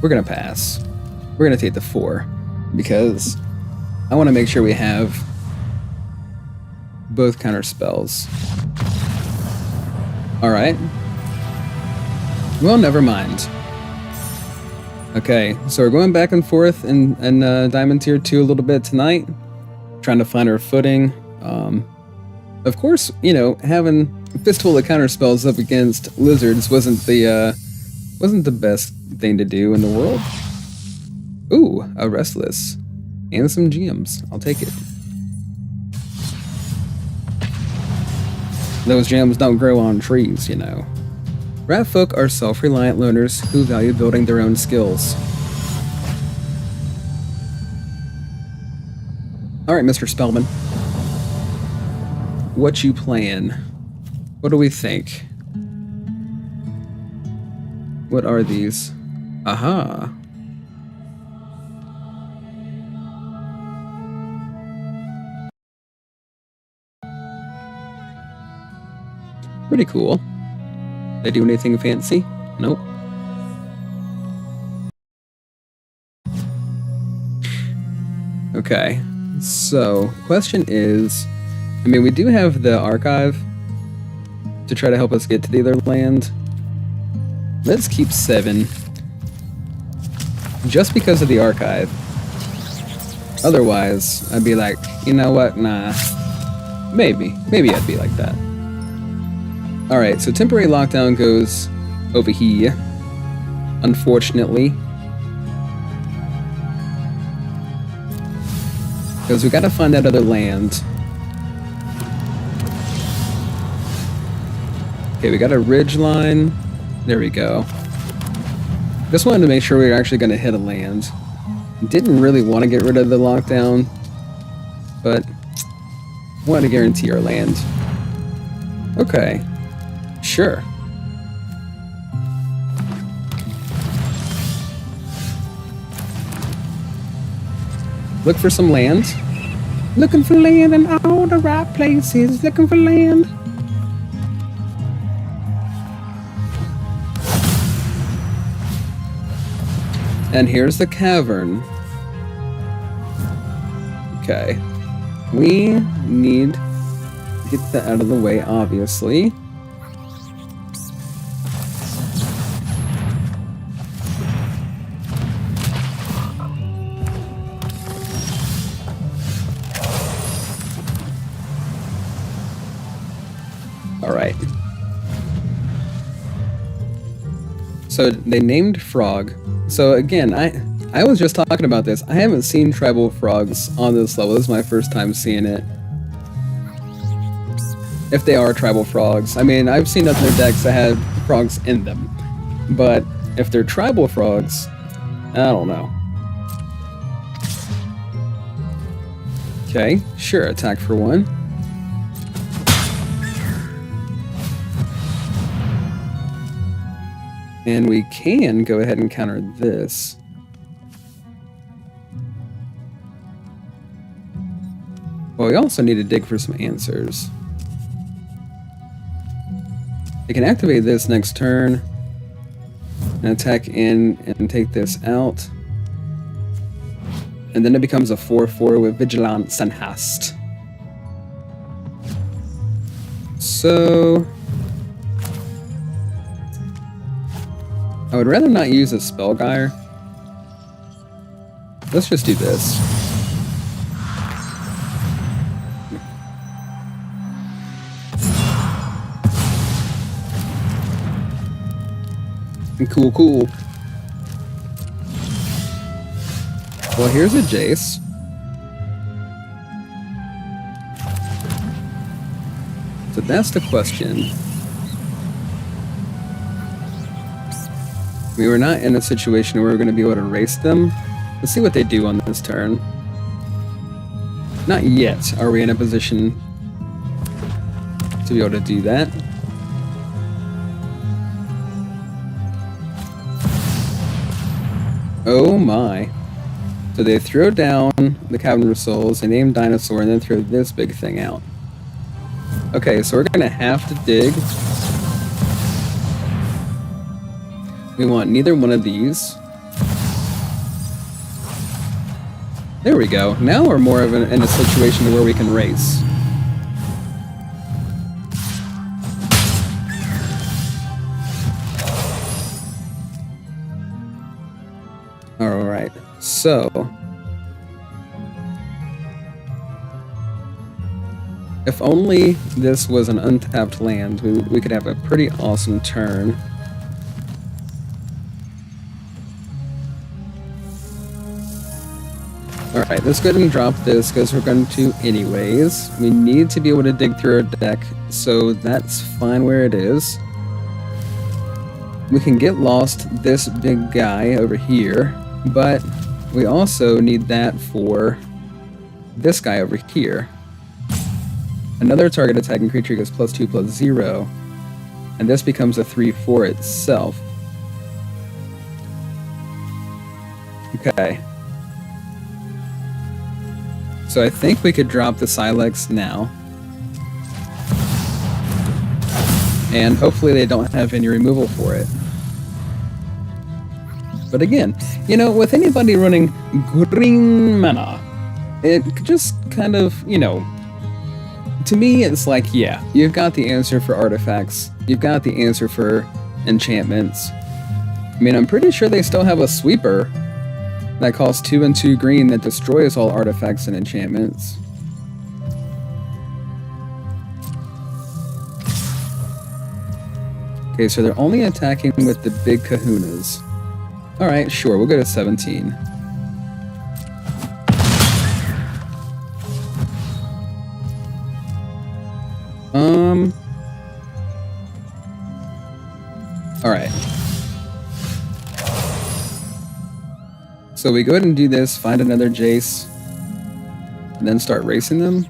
We're gonna pass. We're gonna take the 4 because I want to make sure we have both counter spells. All right. Well, never mind. Okay, so we're going back and forth in Diamond Tier 2 a little bit tonight, trying to find our footing. Of course, you know, having a fistful of counter spells up against lizards wasn't the best thing to do in the world. Ooh, a Restless. And some gems. I'll take it. Those gems don't grow on trees, you know. Rat folk are self-reliant loners who value building their own skills. Alright, Mr. Spellman. What you playing? What do we think? What are these? Aha. Pretty cool. They do anything fancy? Nope. Okay, so question is, I mean, we do have the archive to try to help us get to the other land. Let's keep 7, just because of the archive. Otherwise, I'd be like, you know what, nah, maybe I'd be like that. Alright, so temporary lockdown goes over here, unfortunately. Because we gotta find that other land. Okay, we got a ridge line. There we go. Just wanted to make sure we were actually gonna hit a land. Didn't really want to get rid of the lockdown, but wanted to guarantee our land. Okay. Sure. Look for some land. Looking for land in all the right places. Looking for land. And here's the cavern. Okay. We need to get that out of the way, obviously. Alright. So they named Frog. So again, I was just talking about this. I haven't seen tribal frogs on this level. This is my first time seeing it. If they are tribal frogs. I mean, I've seen other decks that have frogs in them. But if they're tribal frogs, I don't know. Okay, sure, attack for 1. And we can go ahead and counter this. Well, we also need to dig for some answers. I can activate this next turn and attack in and take this out. And then it becomes a 4/4 with Vigilance and Haste. So I would rather not use a Spellgyre. Let's just do this. Cool, cool. Well, here's a Jace. So that's the question. We were not in a situation where we're going to be able to race them. Let's see what they do on this turn. Not yet are we in a position to be able to do that. Oh my. So they throw down the Cavern of Souls, they name Dinosaur, and then throw this big thing out. Okay, so we're gonna have to dig. We want neither one of these. There we go. Now we're more of in a situation where we can race. Alright, so if only this was an untapped land, we could have a pretty awesome turn. Alright, let's go ahead and drop this because we're going to anyways. We need to be able to dig through our deck, so that's fine where it is. We can get lost this big guy over here, but we also need that for this guy over here. Another target attacking creature gets +2/+0, and this becomes a 3/4 itself. Okay. So I think we could drop the Silex now. And hopefully they don't have any removal for it. But again, you know, with anybody running green mana, it just kind of, you know, to me it's like, yeah, you've got the answer for artifacts. You've got the answer for enchantments. I mean, I'm pretty sure they still have a sweeper that costs 2 and 2 green that destroys all artifacts and enchantments. Okay, so they're only attacking with the big kahunas. Alright, sure, we'll go to 17. Alright. So we go ahead and do this, find another Jace, and then start racing them.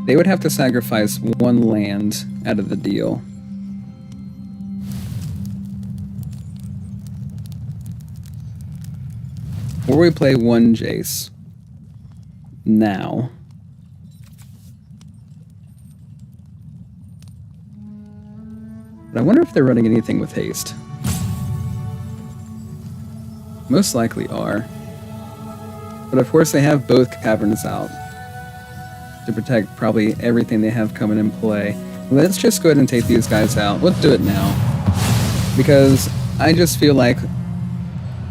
They would have to sacrifice one land out of the deal. Or we play one Jace. Now. But I wonder if they're running anything with haste. Most likely are. But of course they have both caverns out to protect probably everything they have coming in play. Let's just go ahead and take these guys out. Let's do it now. Because I just feel like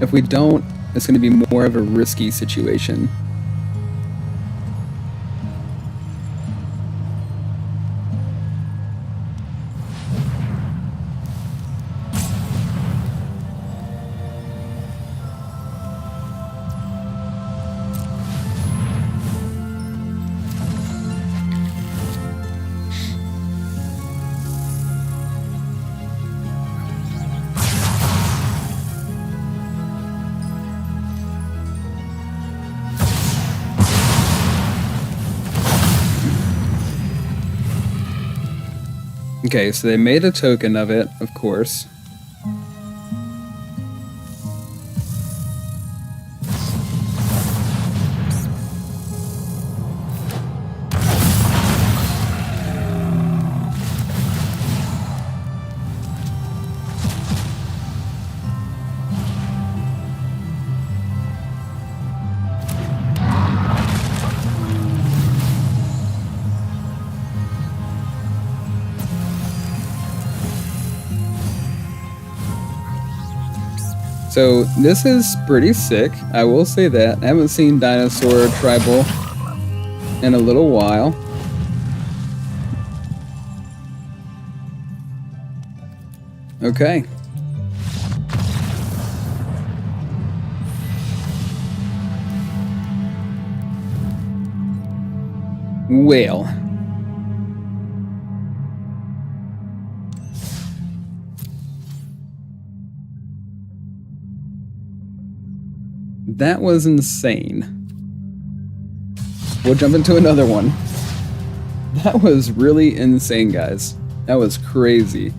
if we don't, it's going to be more of a risky situation. Okay, so they made a token of it, of course. So this is pretty sick, I will say that. I haven't seen Dinosaur Tribal in a little while. Okay. Well. That was insane. We'll jump into another one. That was really insane, guys. That was crazy.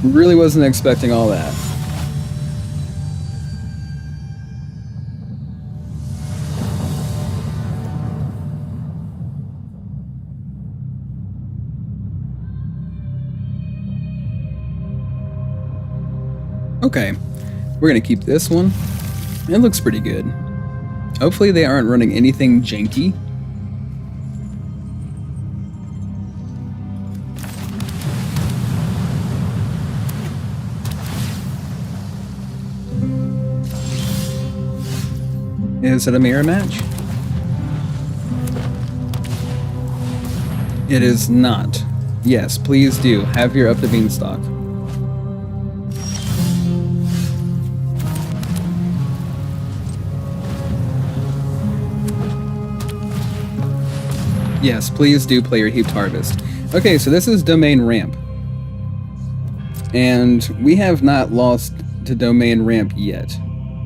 Really wasn't expecting all that. Okay, we're gonna keep this one. It looks pretty good. Hopefully they aren't running anything janky. Is it a mirror match? It is not. Yes, please do. Have your up the beanstalk. Yes, please do play your heaped harvest. Okay, so this is domain ramp. And we have not lost to domain ramp yet,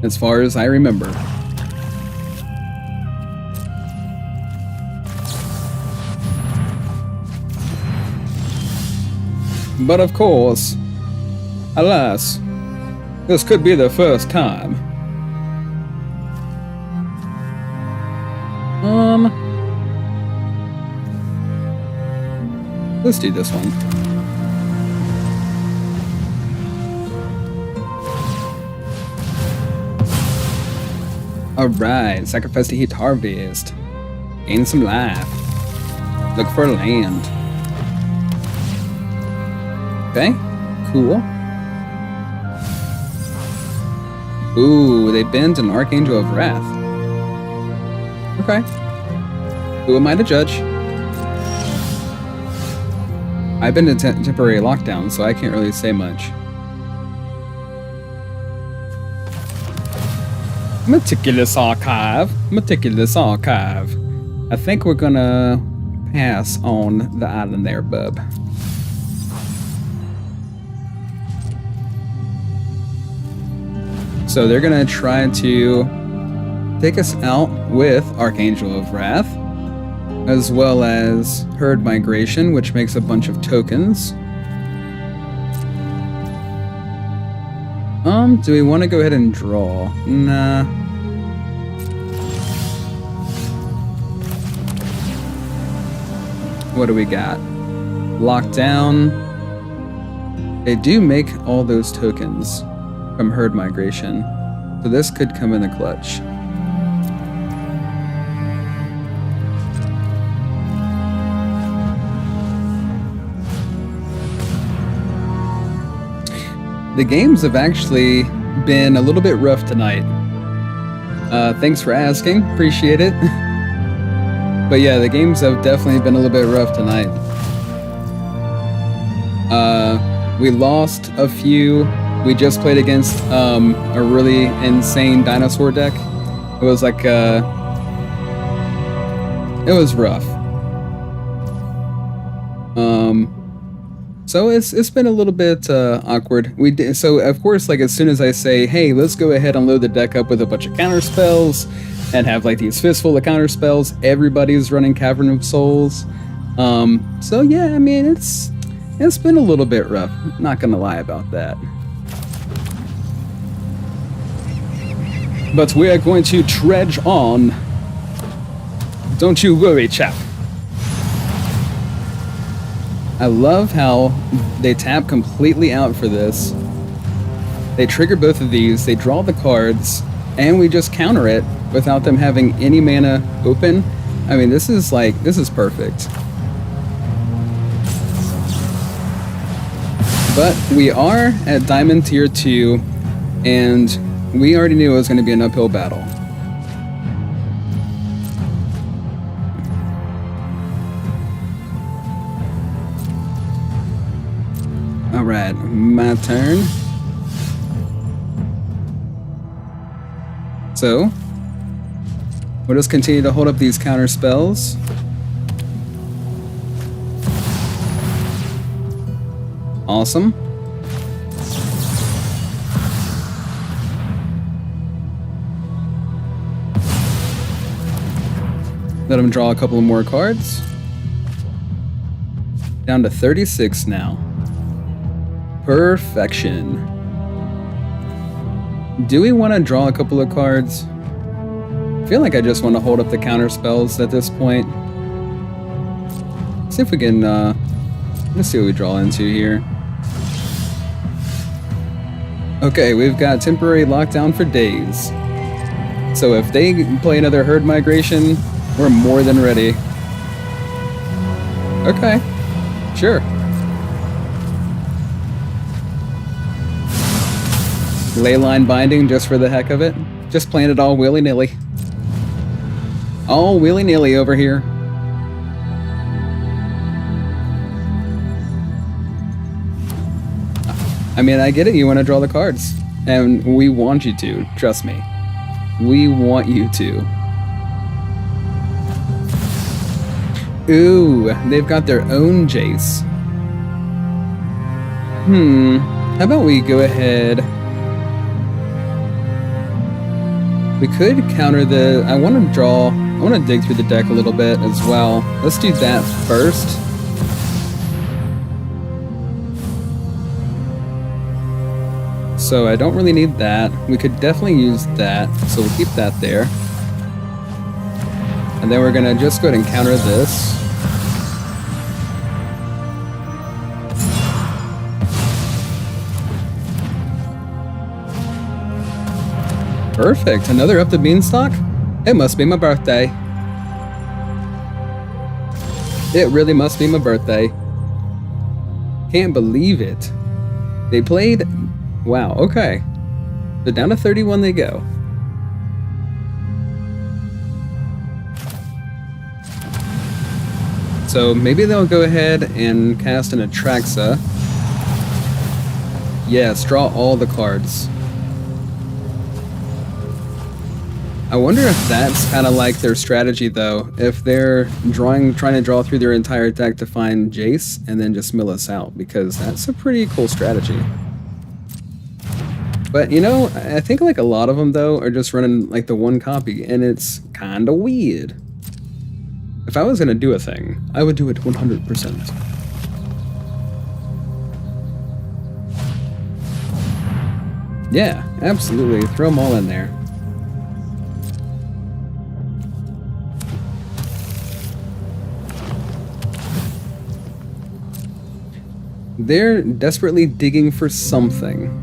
as far as I remember. But of course, alas, this could be the first time. Let's do this one. Alright, sacrifice to heat harvest. Gain some life. Look for land. Okay, cool. Ooh, they bend an Archangel of Wrath. Okay. Who am I to judge? I've been in temporary lockdown, so I can't really say much. Meticulous archive. Meticulous archive. I think we're gonna pass on the island there, bub. So they're gonna try to take us out with Archangel of Wrath, as well as herd migration, which makes a bunch of tokens. Do we want to go ahead and draw? Nah. What do we got? Lockdown. They do make all those tokens from herd migration, so this could come in the clutch. The games have actually been a little bit rough tonight. Thanks for asking, appreciate it. But yeah, the games have definitely been a little bit rough tonight. We lost a few. We just played against a really insane dinosaur deck. It was like, it was rough. So it's been a little bit awkward. So of course, like as soon as I say, hey, let's go ahead and load the deck up with a bunch of counter spells and have like these fistful of counter spells, everybody's running Cavern of Souls. So yeah, I mean it's been a little bit rough. Not gonna lie about that. But we're going to trudge on. Don't you worry, chap. I love how they tap completely out for this. They trigger both of these, they draw the cards, and we just counter it without them having any mana open. I mean, this is perfect. But we are at Diamond Tier 2, and we already knew it was going to be an uphill battle. Alright, my turn. So, we'll just continue to hold up these counter spells. Awesome. Let him draw a couple of more cards. Down to 36 now. Perfection. Do we want to draw a couple of cards? I feel like I just want to hold up the counter spells at this point. See if we can, let's see what we draw into here. Okay, we've got temporary lockdown for days. So if they play another herd migration, we're more than ready. Okay, sure. Leyline binding just for the heck of it. Just playing it all willy-nilly. All willy-nilly over here. I mean, I get it, you want to draw the cards. And we want you to, trust me. We want you to. Ooh, they've got their own Jace. How about we go ahead... We could counter the... I want to dig through the deck a little bit as well. Let's do that first. So I don't really need that. We could definitely use that, so we'll keep that there. And then we're gonna just go ahead and counter this. Perfect, another up the beanstalk? It must be my birthday. It really must be my birthday. Can't believe it. They played... Wow, okay. So down to 31 they go. So maybe they'll go ahead and cast an Atraxa. Yes, draw all the cards. I wonder if that's kind of like their strategy though. If they're trying to draw through their entire deck to find Jace and then just mill us out, because that's a pretty cool strategy. But you know, I think like a lot of them though are just running like the one copy, and it's kind of weird. If I was gonna do a thing, I would do it 100%. Yeah, absolutely. Throw them all in there. They're desperately digging for something.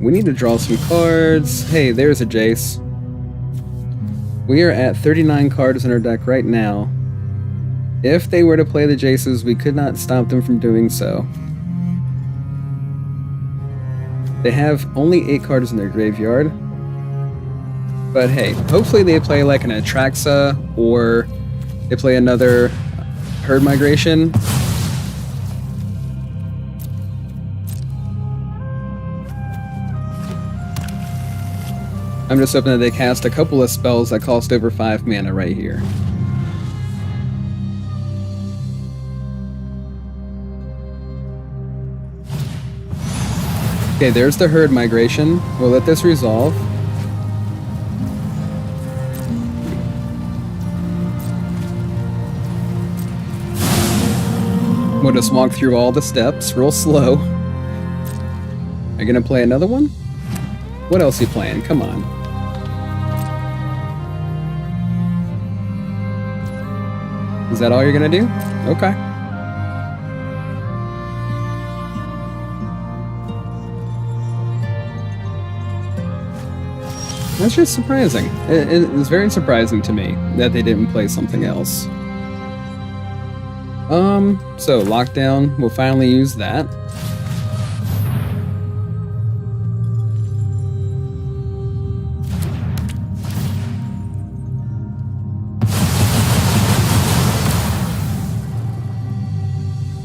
We need to draw some cards. Hey, there's a Jace. We are at 39 cards in our deck right now. If they were to play the Jaces, we could not stop them from doing so. They have only 8 cards in their graveyard. But hey, hopefully they play like an Atraxa, or they play another herd migration. I'm just hoping that they cast a couple of spells that cost over 5 mana right here. Okay, there's the herd migration. We'll let this resolve. We'll just walk through all the steps real slow. Are you gonna play another one? What else are you playing? Come on. Is that all you're gonna do? Okay. That's just surprising. It was very surprising to me that they didn't play something else. So lockdown, we'll finally use that.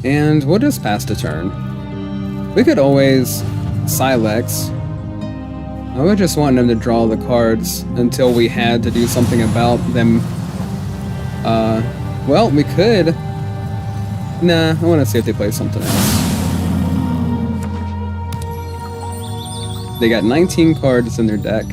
And we'll just pass a turn. We could always Silex. I was just wanting them to draw the cards until we had to do something about them. Well, we could. Nah, I want to see if they play something else. They got 19 cards in their deck.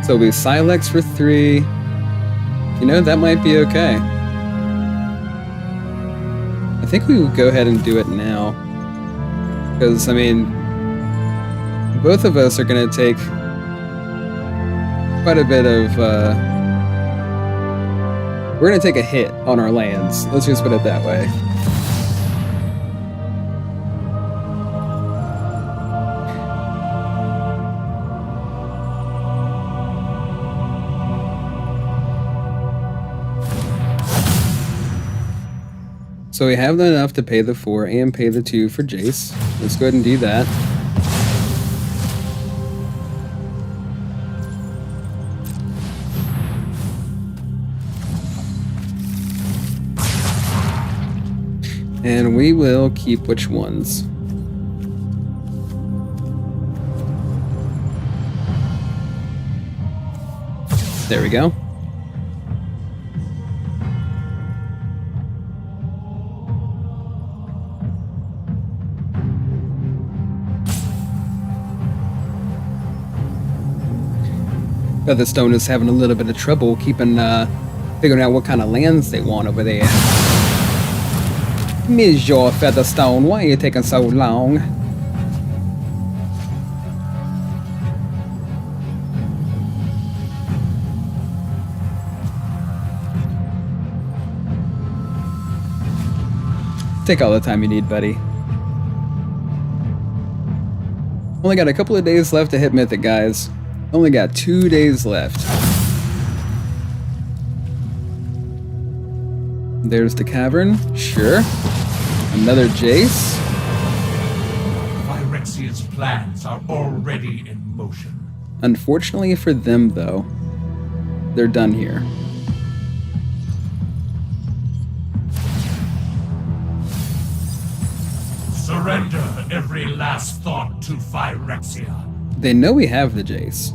So we Silex for 3. You know, that might be okay. I think we would go ahead and do it now. Because, I mean, both of us are going to take quite a bit of... we're going to take a hit on our lands. Let's just put it that way. So we have enough to pay the 4 and pay the 2 for Jace. Let's go ahead and do that. And we will keep which ones? There we go. Featherstone is having a little bit of trouble keeping, figuring out what kind of lands they want over there. Miss your Featherstone, why are you taking so long? Take all the time you need, buddy. Only got a couple of days left to hit Mythic, guys. Only got 2 days left. There's the cavern. Sure. Another Jace. Phyrexian's plans are already in motion. Unfortunately for them, though, they're done here. Surrender every last thought to Phyrexia. They know we have the Jace.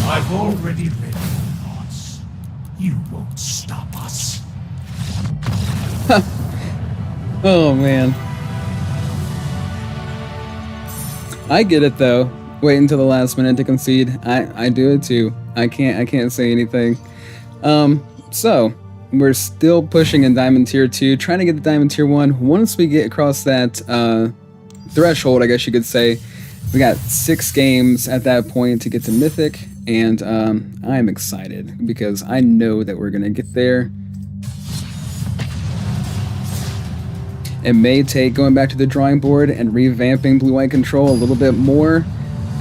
I've already read your thoughts. You won't stop us. Oh man. I get it though. Wait until the last minute to concede. I do it too. I can't say anything. So we're still pushing in Diamond Tier 2, trying to get the Diamond Tier 1. Once we get across that threshold, I guess you could say, we got 6 games at that point to get to Mythic, and I'm excited because I know that we're gonna get there. It may take going back to the drawing board and revamping blue-white control a little bit more.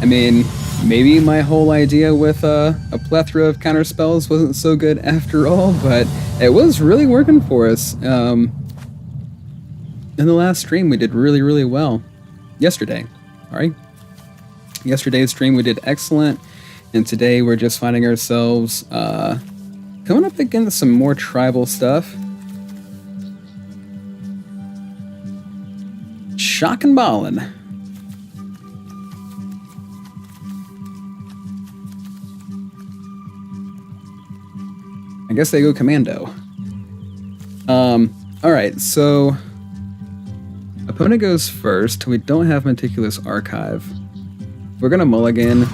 I mean, maybe my whole idea with a plethora of counter spells wasn't so good after all, but it was really working for us. In the last stream, we did really, really well. Yesterday, all right? Yesterday's stream, we did excellent, and today we're just finding ourselves coming up against some more tribal stuff. Shock and ballin'. I guess they go commando. Alright, so opponent goes first. We don't have Meticulous Archive. We're gonna mulligan.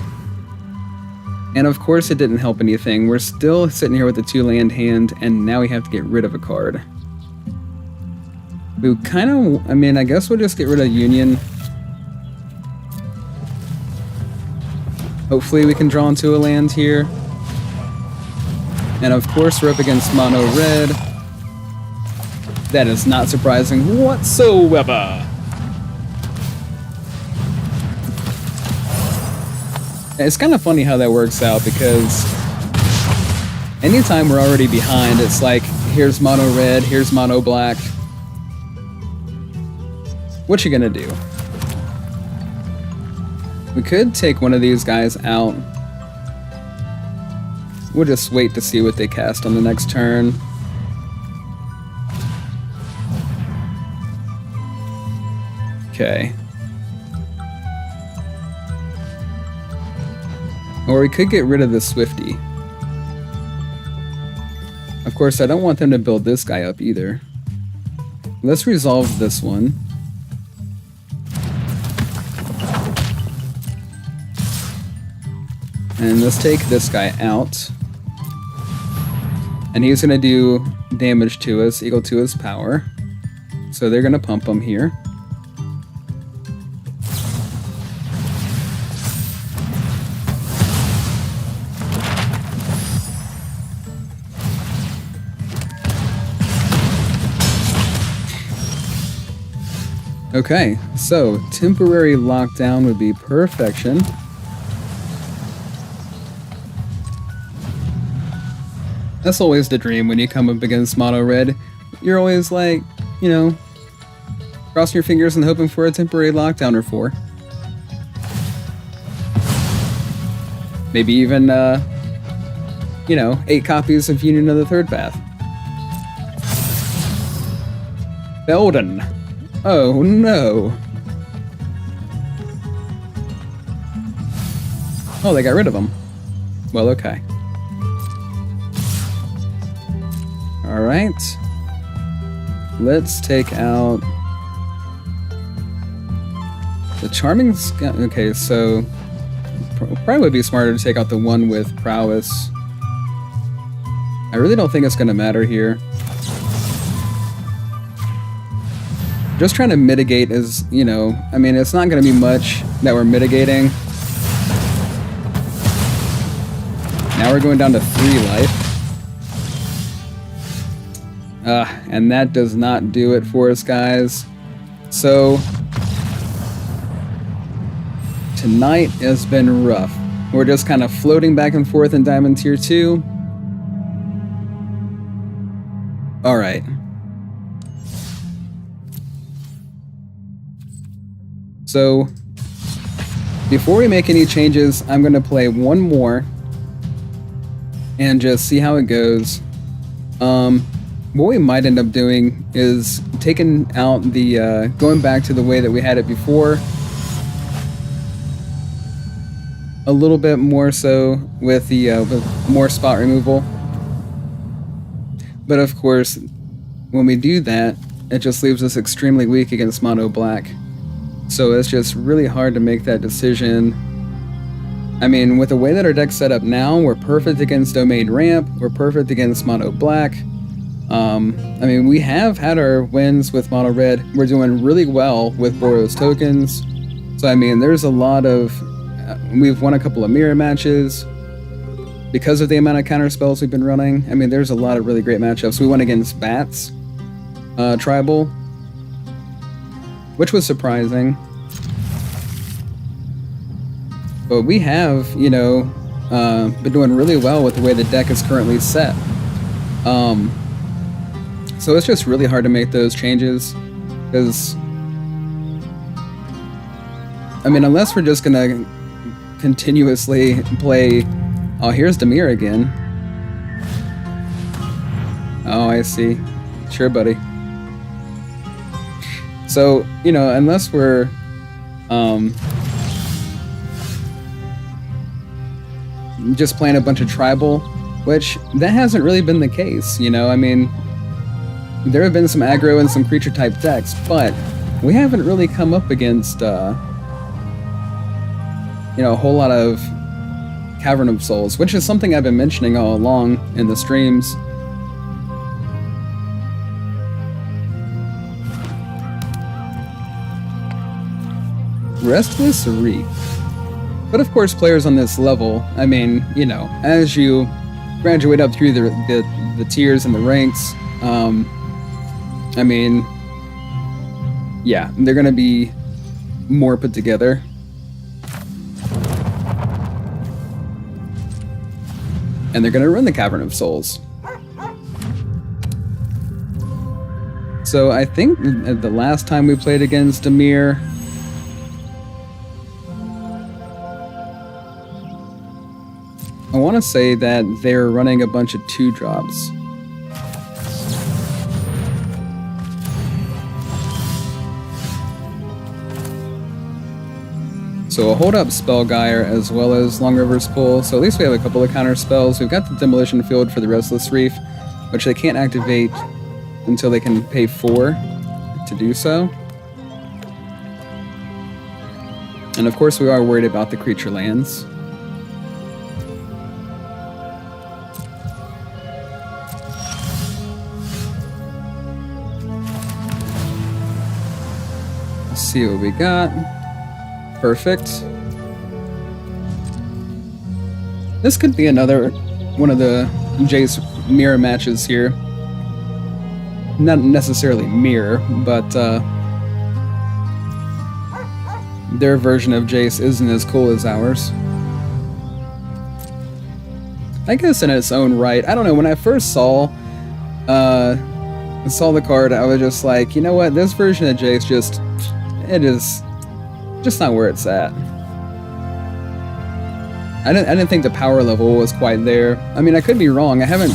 And of course it didn't help anything. We're still sitting here with a 2-land hand, and now we have to get rid of a card. We kind of, I mean, I guess we'll just get rid of Union. Hopefully we can draw into a land here. And of course we're up against mono red. That is not surprising whatsoever. It's kind of funny how that works out, because anytime we're already behind, it's like, here's mono red, here's mono black. What you gonna do? We could take one of these guys out. We'll just wait to see what they cast on the next turn. Okay. Or we could get rid of the Swifty. Of course, I don't want them to build this guy up either. Let's resolve this one. And let's take this guy out. And he's going to do damage to us equal to his power. So they're going to pump him here. Okay, so temporary lockdown would be perfection. That's always the dream when you come up against mono red. You're always like, you know, crossing your fingers and hoping for a temporary lockdown or 4. Maybe even, you know, 8 copies of Union of the Third Path. Belden. Oh no. Oh, they got rid of him. Well, okay. Alright. Let's take out the Charming Scout. Okay, so probably would be smarter to take out the one with Prowess. I really don't think it's going to matter here. Just trying to mitigate is, you know, I mean, it's not going to be much that we're mitigating. Now we're going down to 3 life. And that does not do it for us, guys. So, tonight has been rough. We're just kind of floating back and forth in Diamond Tier 2. Alright. So, before we make any changes, I'm going to play one more and just see how it goes. What we might end up doing is taking out the, going back to the way that we had it before. A little bit more so with the, with more spot removal. But of course, when we do that, it just leaves us extremely weak against mono black. So it's just really hard to make that decision. I mean, with the way that our deck's set up now, we're perfect against Domain Ramp, we're perfect against mono black. I mean, we have had our wins with mono red. We're doing really well with Boros tokens. So I mean, there's a lot of, we've won a couple of mirror matches because of the amount of counter spells we've been running. I mean, there's a lot of really great matchups. We won against Bats, Tribal, which was surprising. But we have, you know, been doing really well with the way the deck is currently set. So it's just really hard to make those changes, because, I mean, unless we're just gonna continuously play, oh, here's Demir again. Oh, I see. Sure, buddy. So, you know, unless we're, just playing a bunch of tribal, which that hasn't really been the case, you know, I mean, there have been some aggro and some creature type decks, but we haven't really come up against, you know, a whole lot of Cavern of Souls, which is something I've been mentioning all along in the streams. Restless Reef. But of course, players on this level, I mean, you know, as you graduate up through the tiers and the ranks, I mean, yeah, they're gonna be more put together. And they're gonna run the Cavern of Souls. So I think the last time we played against Demir, I want to say that they're running a bunch of 2-drops. So a hold up Spellgyre as well as Long River's Pull. So at least we have a couple of counter spells. We've got the Demolition Field for the Restless Reef. which they can't activate until they can pay 4 to do so. And of course we are worried about the creature lands. Let's see what we got. Perfect. This could be another one of the Jace mirror matches here. Not necessarily mirror, but their version of Jace isn't as cool as ours. I guess in its own right. I don't know, when I first saw the card, I was just like, you know what, this version of Jace it is just not where it's at. I didn't think the power level was quite there. I mean, I could be wrong. I haven't,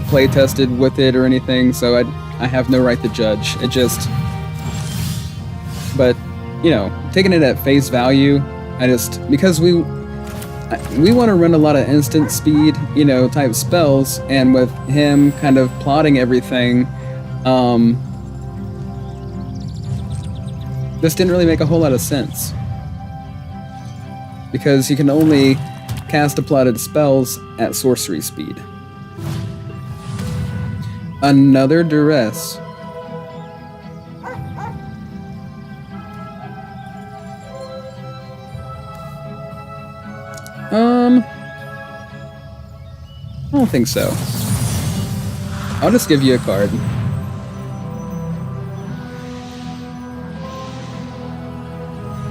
play tested with it or anything, so I have no right to judge. It just, but taking it at face value, because we want to run a lot of instant speed, type spells, and with him kind of plotting everything, this didn't really make a whole lot of sense. Because you can only cast plotted spells at sorcery speed. Another duress. I don't think so. I'll just give you a card.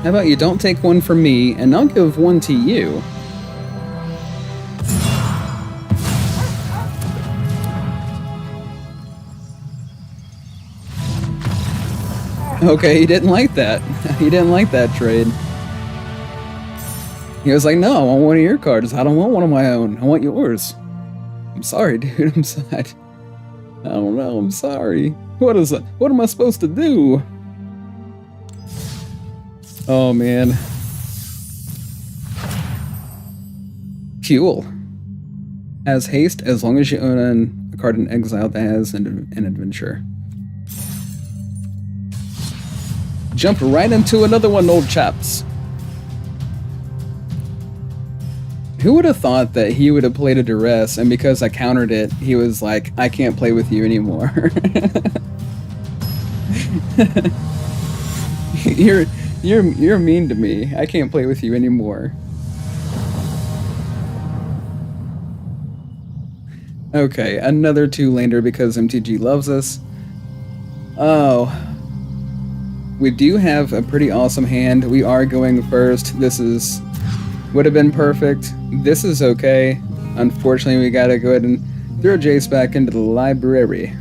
How about you don't take one from me, and I'll give one to you. Okay, he didn't like that. He didn't like that trade. He was like, no, I want one of your cards. I don't want one of my own. I want yours. I'm sorry, dude. I'm sorry. I don't know. I'm sorry. What am I supposed to do? Oh, man. Fuel. Has haste as long as you own a card in exile that has an adventure. Jump right into another one, old chaps. Who would have thought that he would have played a duress, and because I countered it, he was like, I can't play with you anymore. You're mean to me. I can't play with you anymore. Okay, another 2-lander because MTG loves us. Oh. We do have a pretty awesome hand. We are going first. Would have been perfect. This is okay. Unfortunately, we gotta go ahead and throw Jace back into the library.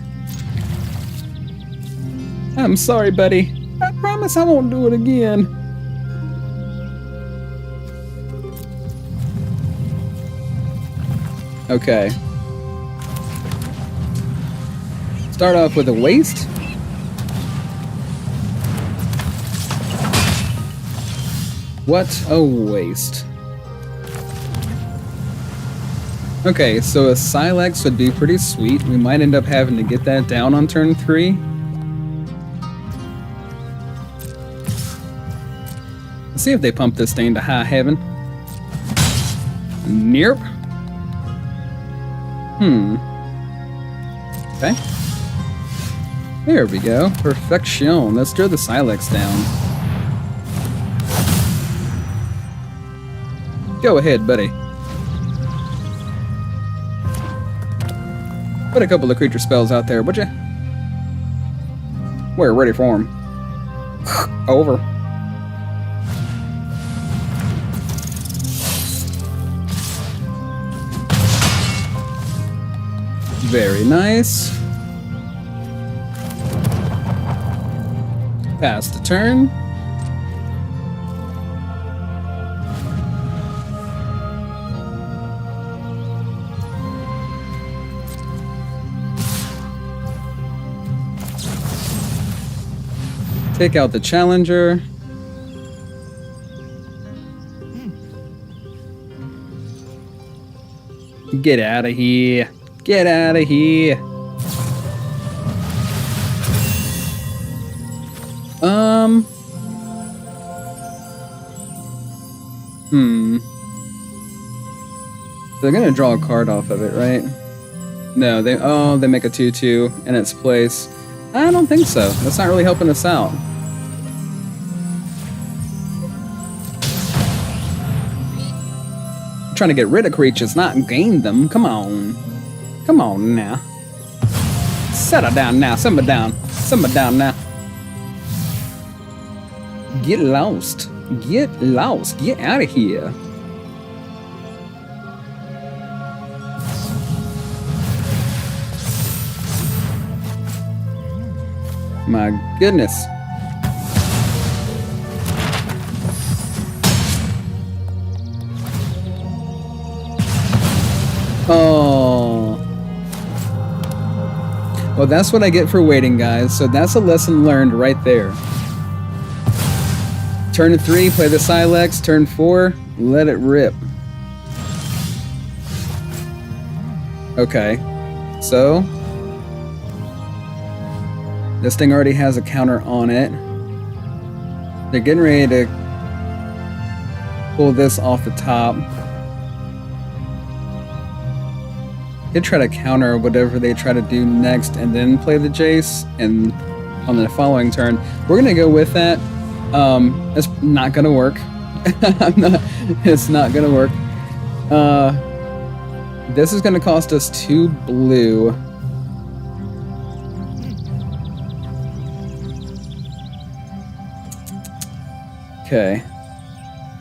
I'm sorry, buddy. I promise I won't do it again. Okay. Start off with a waste. What a waste. Okay, so a Silex would be pretty sweet. We might end up having to get that down on turn 3. Let's see if they pump this thing to high heaven. Nope. Okay. There we go. Perfection. Let's throw the Silex down. Go ahead, buddy. Put a couple of creature spells out there, would ya? We're ready for them. Over. Very nice. Pass the turn. Take out the challenger. Get out of here. Get out of here. They're gonna draw a card off of it, right? No, they make a 2/2 in its place. I don't think so. That's not really helping us out. I'm trying to get rid of creatures, not gain them. Come on. Come on now. Settle down now. Simmer down. Simmer down now. Get lost. Get lost. Get out of here. My goodness. Oh. Well, that's what I get for waiting, guys. So that's a lesson learned right there. Turn 3, play the Silex. Turn 4, let it rip. Okay. So this thing already has a counter on it. They're getting ready to pull this off the top. They try to counter whatever they try to do next and then play the Jace, and on the following turn, we're gonna go with that. It's not gonna work. It's not gonna work. This is gonna cost us 2 blue. Okay.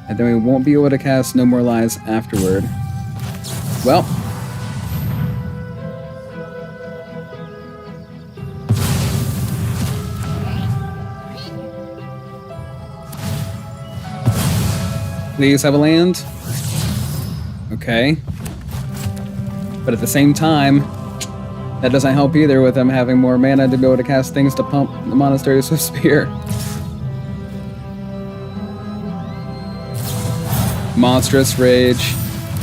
And then we won't be able to cast No More Lies afterward. Well. Please have a land. Okay. But at the same time, that doesn't help either with them having more mana to be able to cast things to pump the Monastery of Swift Spear. Monstrous Rage.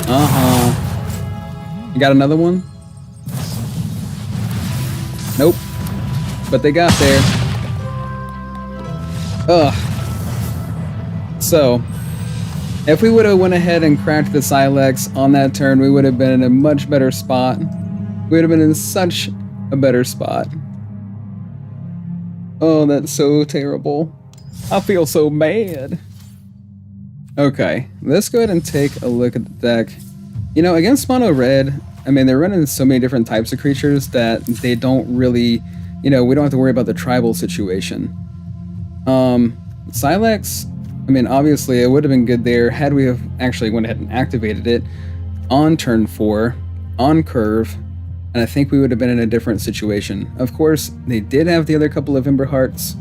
You got another one? Nope. But they got there. Ugh. So, if we would have went ahead and cracked the Silex on that turn, we would have been in a much better spot. We would have been in such a better spot. Oh, that's so terrible. I feel so mad. Okay, let's go ahead and take a look at the deck. You know, against mono red, I mean, they're running so many different types of creatures that they don't really, you know, we don't have to worry about the tribal situation. Silex, I mean, obviously it would have been good there had we have actually went ahead and activated it on turn 4, on curve, and I think we would have been in a different situation. Of course, they did have the other couple of Ember Hearts.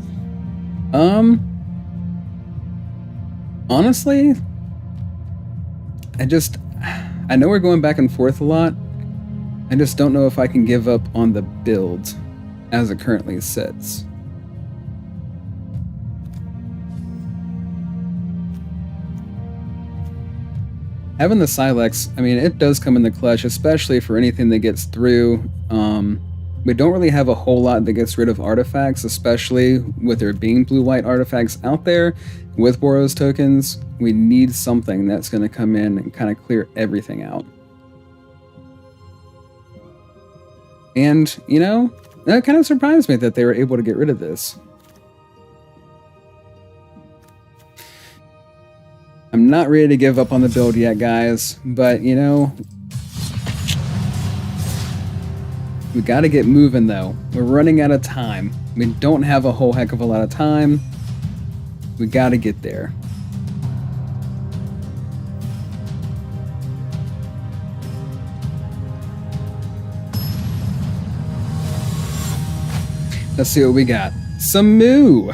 Honestly, I know we're going back and forth a lot. I just don't know if I can give up on the build as it currently sits. Having the Silex, I mean, it does come in the clutch, especially for anything that gets through. We don't really have a whole lot that gets rid of artifacts, especially with there being blue-white artifacts out there. With Boros tokens, we need something that's going to come in and kind of clear everything out. And, you know, that kind of surprised me that they were able to get rid of this. I'm not ready to give up on the build yet, guys, but, you know, we got to get moving, though. We're running out of time. We don't have a whole heck of a lot of time. We got to get there. Let's see what we got. Some moo.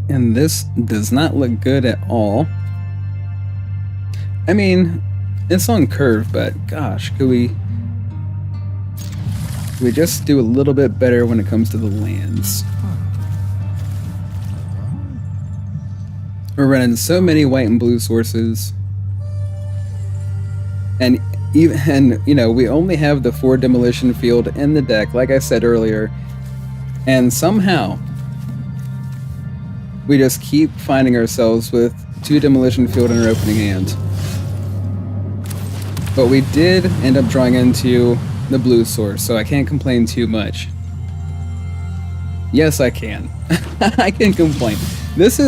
And this does not look good at all. I mean, it's on curve, but gosh, could we We just do a little bit better when it comes to the lands. We're running so many white and blue sources. And you know, we only have the 4 demolition field in the deck, like I said earlier. And somehow we just keep finding ourselves with 2 demolition field in our opening hand. But we did end up drawing into the blue source, so I can't complain too much. Yes, I can. I can complain. It's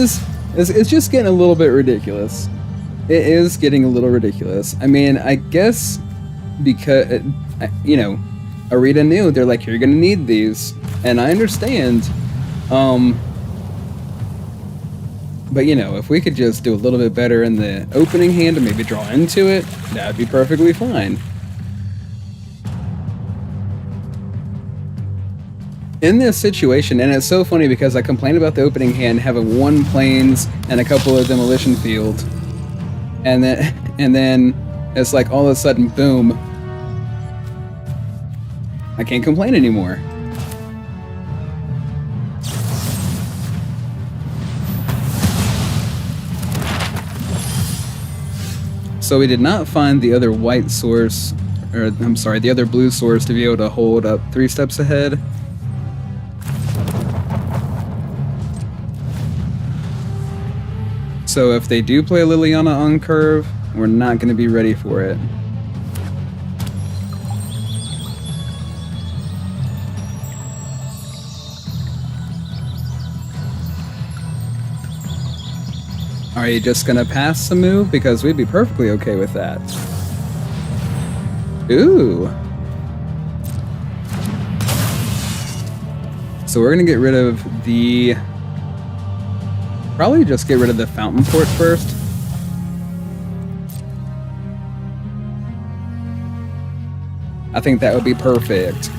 just getting a little bit ridiculous. It is getting a little ridiculous. I mean, I guess because, you know, Arita knew, they're like, you're gonna need these, and I understand. But you know, if we could just do a little bit better in the opening hand and maybe draw into it, that'd be perfectly fine. In this situation, and it's so funny because I complained about the opening hand having 1 plains and a couple of demolition field, and then it's like all of a sudden, boom, I can't complain anymore. So we did not find the other white source, or I'm sorry, the other blue source to be able to hold up 3 steps ahead. So if they do play Liliana on curve, we're not going to be ready for it. Are you just gonna pass the move? Because we'd be perfectly okay with that. Ooh. So we're gonna get rid of the... Probably just get rid of the fountain port first. I think that would be perfect.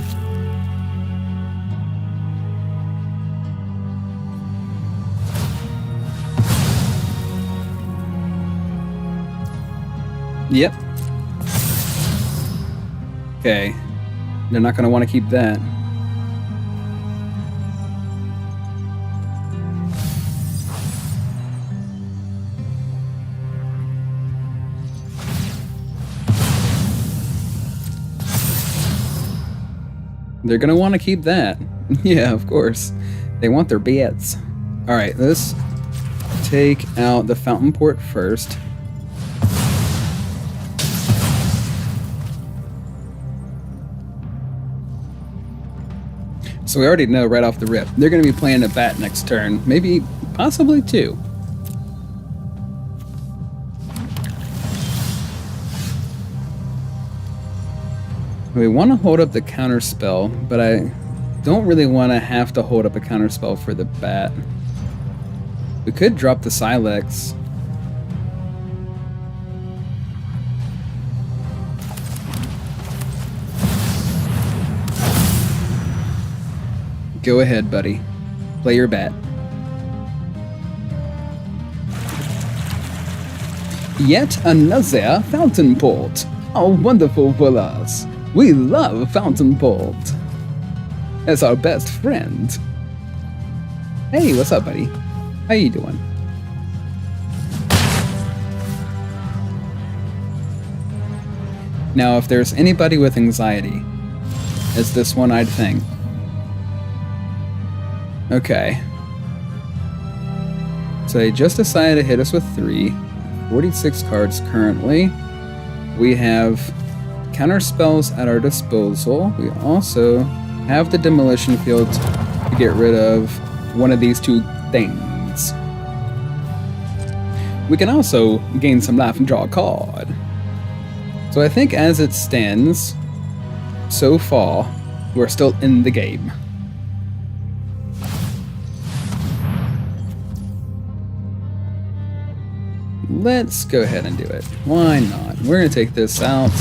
Yep. Okay. They're not going to want to keep that. They're going to want to keep that. Yeah, of course. They want their beds. Alright, let's take out the fountain port first. So we already know right off the rip, they're going to be playing a bat next turn. Maybe, possibly 2. We want to hold up the counter spell, but I don't really want to have to hold up a counter spell for the bat. We could drop the Silex. Go ahead, buddy. Play your bat. Yet another fountain port. How wonderful for us. We love fountain port. As our best friend. Hey, what's up, buddy? How you doing? Now, if there's anybody with anxiety, it's this one-eyed thing. Okay. So they just decided to hit us with 3. 46 cards currently. We have counter spells at our disposal. We also have the demolition field to get rid of one of these 2 things. We can also gain some life and draw a card. So I think as it stands, so far, we're still in the game. Let's go ahead and do it. Why not? We're going to take this out.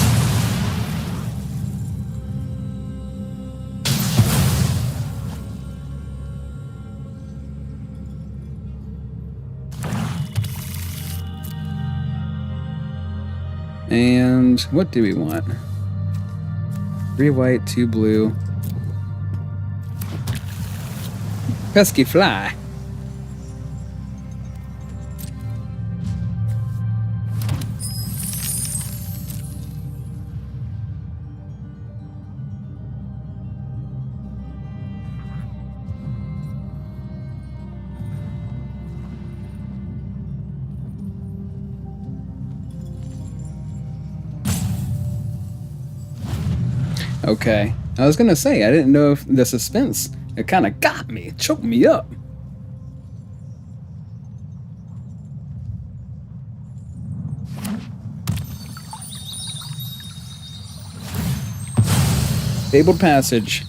And what do we want? 3 white, 2 blue. Pesky fly. Okay. I was gonna say, I didn't know if the suspense, it kind of got me, choked me up. Fabled Passage.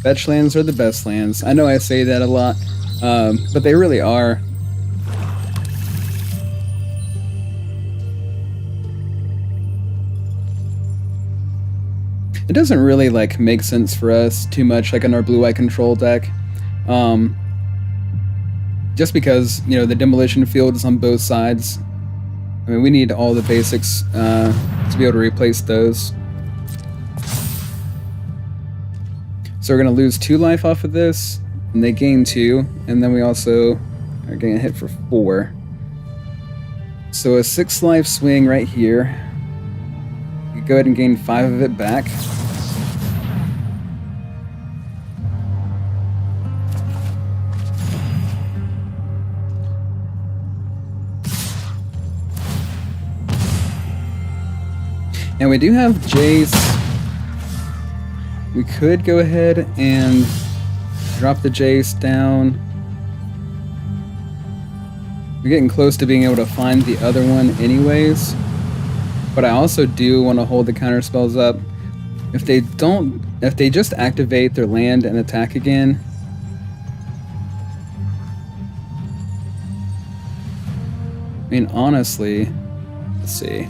Fetch lands are the best lands. I know I say that a lot, but they really are. It doesn't really like make sense for us too much like in our blue-white control deck. Just because, you know, the demolition field is on both sides. I mean, we need all the basics to be able to replace those. So we're going to lose 2 life off of this, and they gain 2, and then we also are getting hit for 4. So a 6 life swing right here. You go ahead and gain 5 of it back. And we do have Jace. We could go ahead and drop the Jace down. We're getting close to being able to find the other one anyways. But I also do want to hold the counter spells up. If they just activate their land and attack again, I mean, honestly, let's see.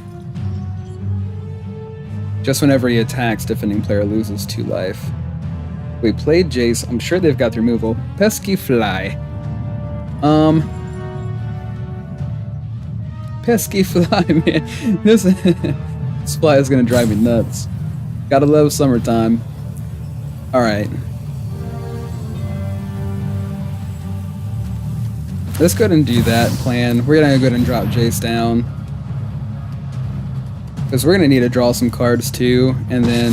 Just whenever he attacks, defending player loses 2 life. We played Jace. I'm sure they've got the removal. Pesky fly. Pesky fly, man. This fly is gonna drive me nuts. Gotta love summertime. Alright. Let's go ahead and do that plan. We're gonna go ahead and drop Jace down. Because we're going to need to draw some cards too, and then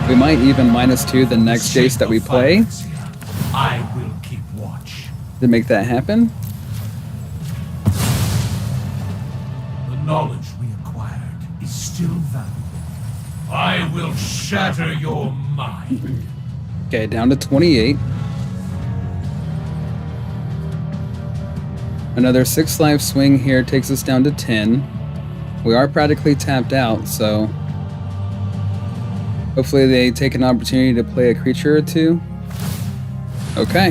we might even -2 the next Jace that we play. I will keep watch. To make that happen. The knowledge we acquired is still valuable. I will shatter your mind. Okay, down to 28. Another 6 life swing here takes us down to 10. We are practically tapped out, so hopefully they take an opportunity to play a creature or 2. Okay.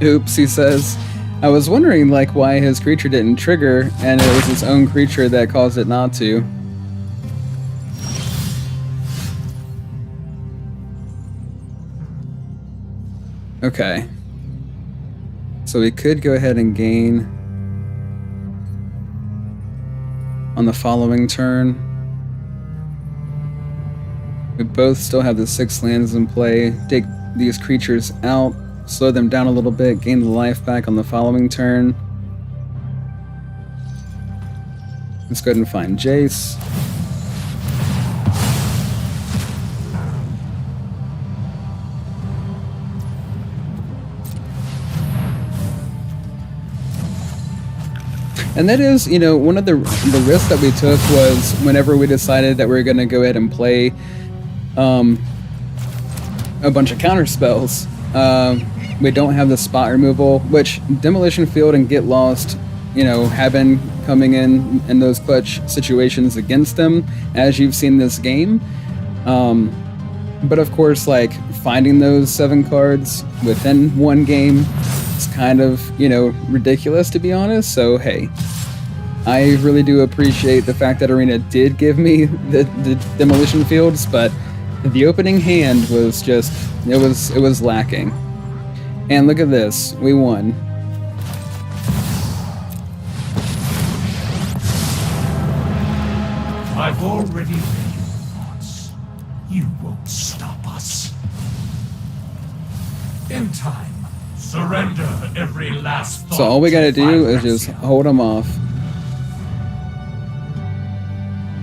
Oops, he says. I was wondering, like, why his creature didn't trigger, and it was his own creature that caused it not to. Okay. So we could go ahead and gain on the following turn. We both still have the 6 lands in play. Take these creatures out. Slow them down a little bit, gain the life back on the following turn. Let's go ahead and find Jace. And that is, you know, one of the risks that we took was whenever we decided that we were going to go ahead and play a bunch of counter spells. We don't have the spot removal, which Demolition Field and Get Lost, you know, have been coming in those clutch situations against them, as you've seen this game. But of course, like, finding those 7 cards within one game is kind of, you know, ridiculous, to be honest. So, hey, I really do appreciate the fact that Arena did give me the Demolition Fields, but The opening hand was just, it was lacking. And look at this, we won. I've already read your thoughts. You won't stop us. In time, surrender every last thought. So all we gotta do is Phyrexia. just hold them off.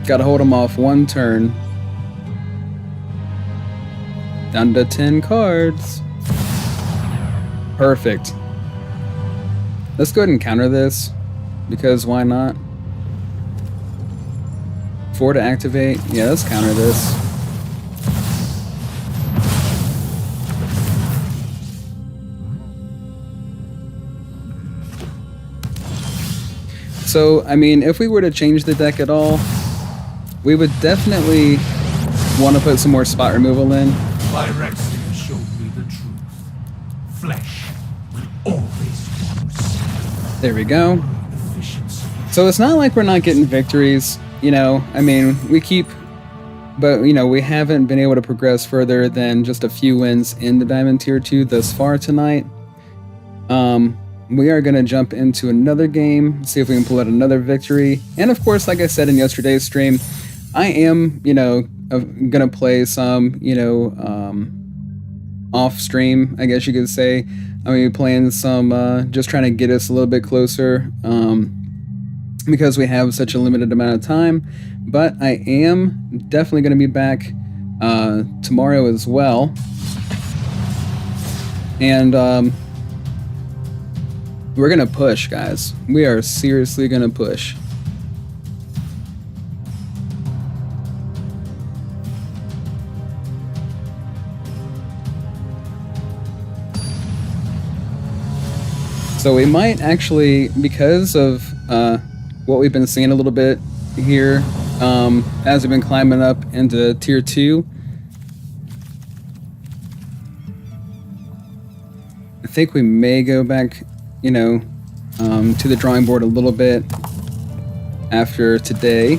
Gotta hold them off one turn. Down to 10 cards. Perfect. Let's go ahead and counter this, because why not? 4 to activate. Yeah, let's counter this. So, I mean, if we were to change the deck at all, we would definitely want to put some more spot removal in. Phyrexia showed me the truth. Flesh will always lose. There we go. Efficiency. So it's not like we're not getting victories, you know. I mean, we keep, but you know, we haven't been able to progress further than just a few wins in the Diamond Tier 2 thus far tonight. We are going to jump into another game, see if we can pull out another victory. And of course, like I said in yesterday's stream, I am, you know, going to play some, you know, off stream, I guess you could say. I'm going to be playing some, just trying to get us a little bit closer, because we have such a limited amount of time. But I am definitely going to be back tomorrow as well. And we're going to push, guys. We are seriously going to push. So we might actually, because of what we've been seeing a little bit here, as we've been climbing up into Tier 2, I think we may go back, you know, to the drawing board a little bit after today.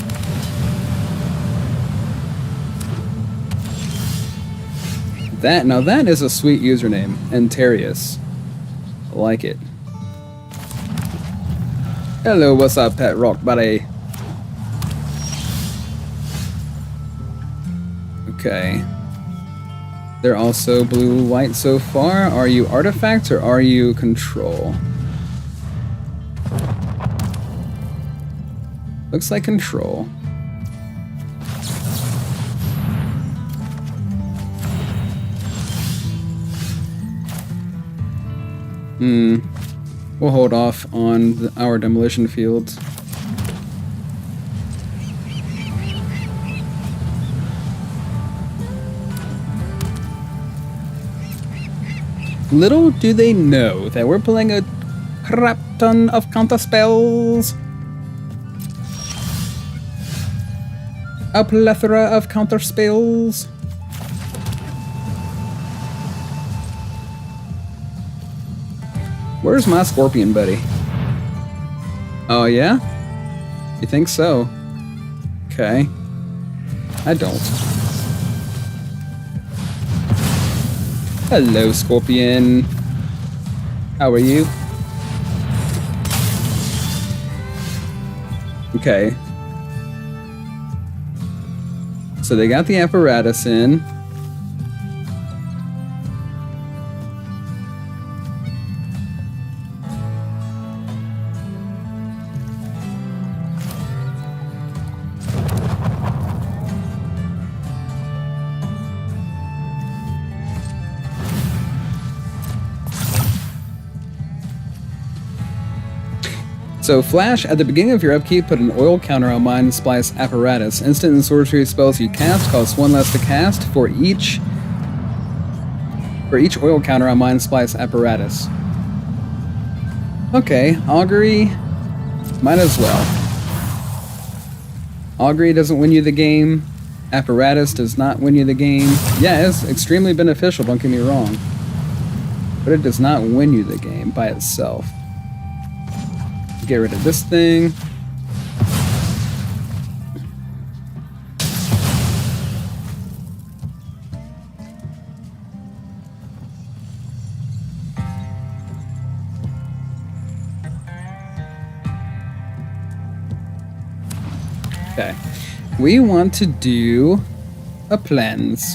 Now that is a sweet username, Antarius. I like it. Hello, what's up, pet rock buddy? Okay. They're also blue-white so far. Are you artifacts or are you control? Looks like control. We'll hold off on our demolition fields. Little do they know that we're playing a crap ton of counter spells. A plethora of counter spells. Where's my scorpion buddy? Oh yeah? You think so? Okay. I don't. Hello, scorpion. How are you? Okay. So they got the apparatus in. So Flash, at the beginning of your upkeep, put an oil counter on Mind Splice Apparatus. Instant and sorcery spells you cast cost 1 less to cast for each oil counter on Mind Splice Apparatus. Okay, Augury, might as well. Augury doesn't win you the game. Apparatus does not win you the game. Yeah, it's extremely beneficial, don't get me wrong. But it does not win you the game by itself. Get rid of this thing. Okay. We want to do a cleanse.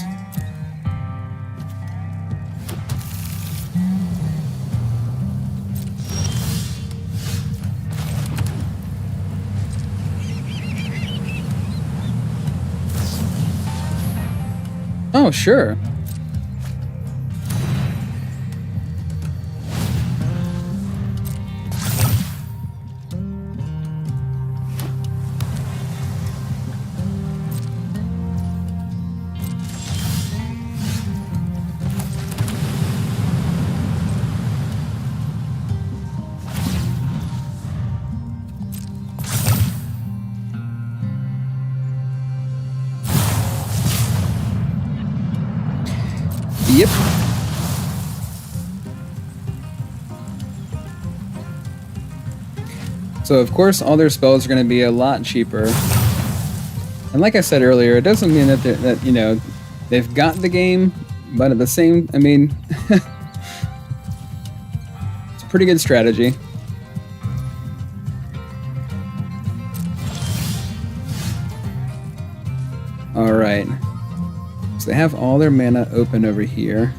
Oh, sure. Yep. So of course all their spells are going to be a lot cheaper. And like I said earlier, it doesn't mean that you know, they've got the game, but at the same, I mean, it's a pretty good strategy. All right. So they have all their mana open over here.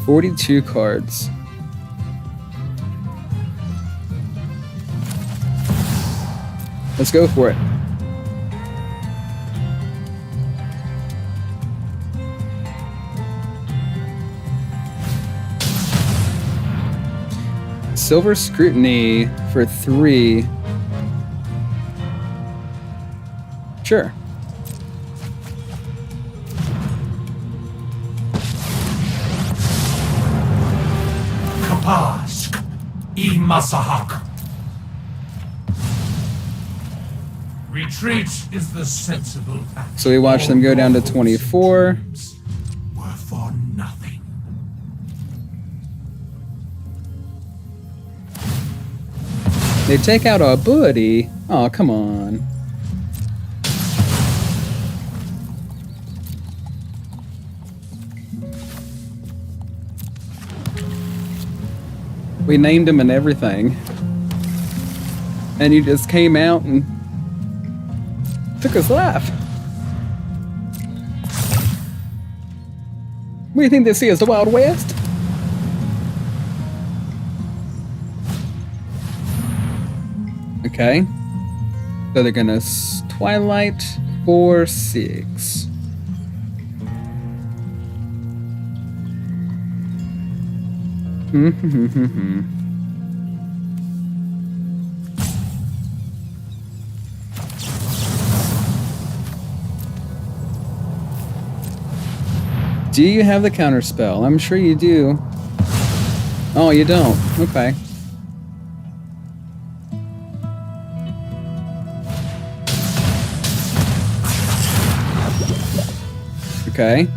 42 cards. Let's go for it. Silver Scrutiny for 3. Sure. Kapask, Imasahak. Retreat is the sensible act. So we watch them go down to 24. Were for nothing. They take out our buddy. Oh, come on. We named him and everything. And you just came out and took his life. What do you think they see as the Wild West? Okay. So they're gonna Twilight for 6. Do you have the counter spell? I'm sure you do. Oh, you don't. Okay. Okay.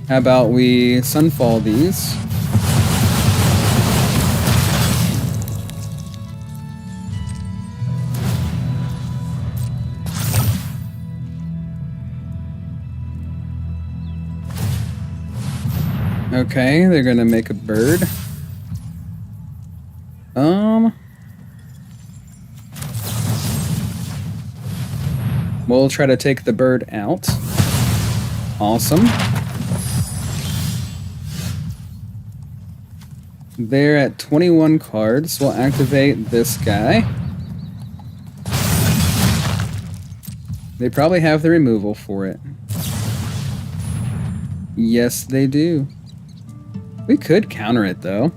How about we Sunfall these? Okay, they're gonna make a bird. We'll try to take the bird out. Awesome. They're at 21 cards. We'll activate this guy. They probably have the removal for it. Yes, they do. We could counter it, though.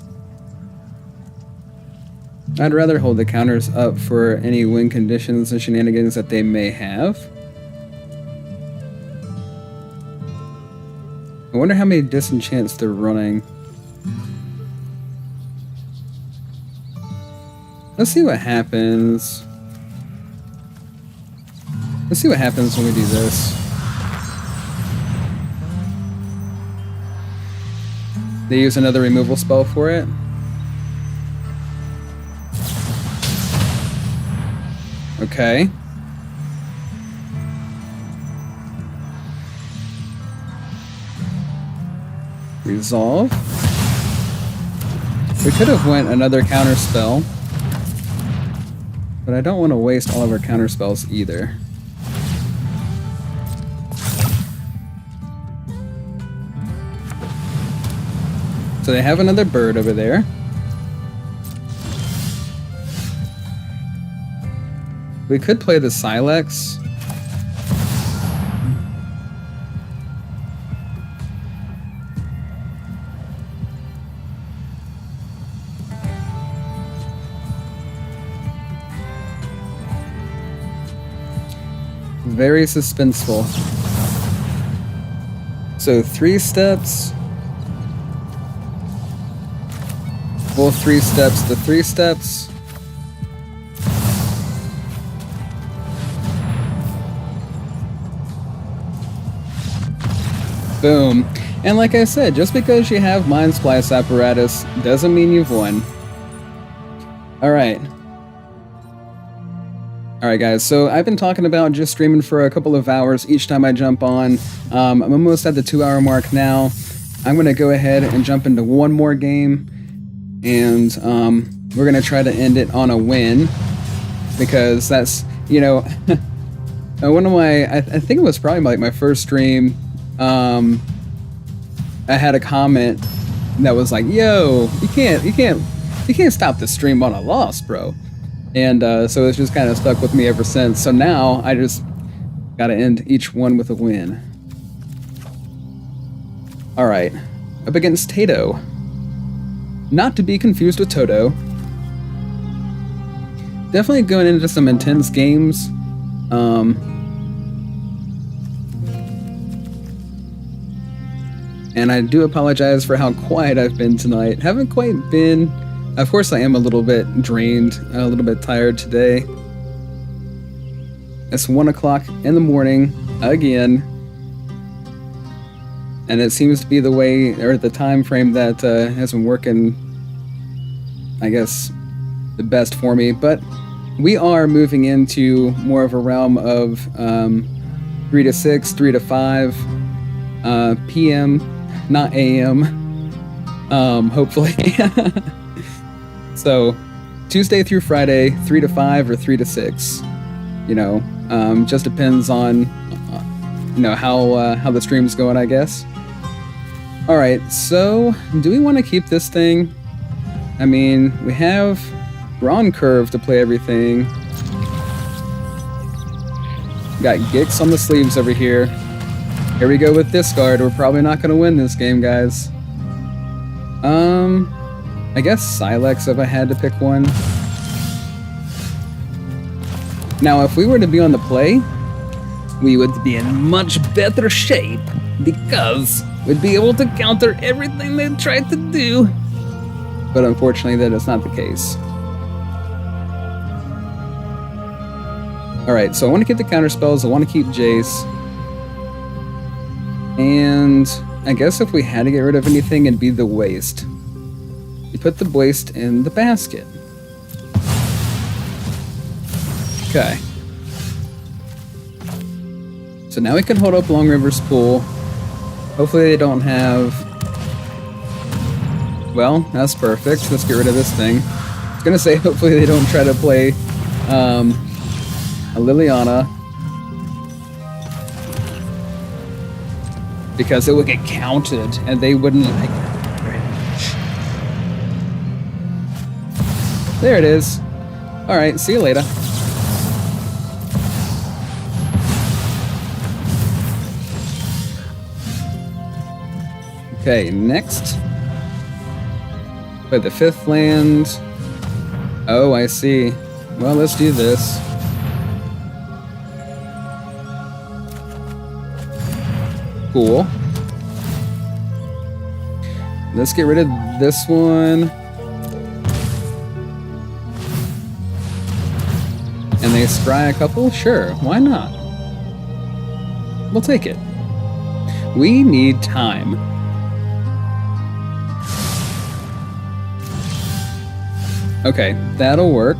I'd rather hold the counters up for any win conditions and shenanigans that they may have. I wonder how many disenchants they're running. Let's see what happens. Let's see what happens when we do this. They use another removal spell for it. Okay. Resolve. We could have went another counter spell. but I don't want to waste all of our counter spells either. So they have another bird over there. We could play the Silex. Very suspenseful. So 3 steps. Well, 3 steps to 3 steps. Boom. And like I said, just because you have Mind Splice apparatus doesn't mean you've won. Alright. Alright guys, so I've been talking about just streaming for a couple of hours each time I jump on. I'm almost at the 2-hour mark now. I'm going to go ahead and jump into one more game. And we're going to try to end it on a win. Because that's, you know, one of my, I think it was probably like my first stream. I had a comment that was like, yo, you can't stop the stream on a loss, bro. And so it's just kind of stuck with me ever since. So now I just gotta end each one with a win. Alright, up against Tato. Not to be confused with Toto. Definitely going into some intense games. And I do apologize for how quiet I've been tonight. Haven't quite been... Of course I am a little bit drained, a little bit tired today. It's 1 o'clock in the morning, again. And it seems to be the way, or the time frame that has been working, I guess, the best for me. But we are moving into more of a realm of 3 to 6, 3 to 5 p.m., not a.m., hopefully. So, Tuesday through Friday, 3 to 5 or 3 to 6. You know, just depends on, you know, how the stream's going, I guess. Alright, so, do we want to keep this thing? I mean, we have Brawn Curve to play everything. Got Gix on the sleeves over here. Here we go with Discard. We're probably not going to win this game, guys. I guess Silex if I had to pick one. Now, if we were to be on the play, we would be in much better shape because we'd be able to counter everything they tried to do. But unfortunately, that is not the case. Alright, so I want to keep the counter spells, I want to keep Jace. And I guess if we had to get rid of anything, it'd be the waste. You put the waste in the basket. Okay. So now we can hold up Long River's Pool. Hopefully they don't have... Well, that's perfect. Let's get rid of this thing. I was gonna say, hopefully they don't try to play a Liliana. Because it would get counted, and they wouldn't like that very much. There it is. Alright, see you later. Okay, next. Play the 5th land. Oh, I see. Well, let's do this. Cool. Let's get rid of this one. And they scry a couple? Sure, why not? We'll take it. We need time. Okay, that'll work.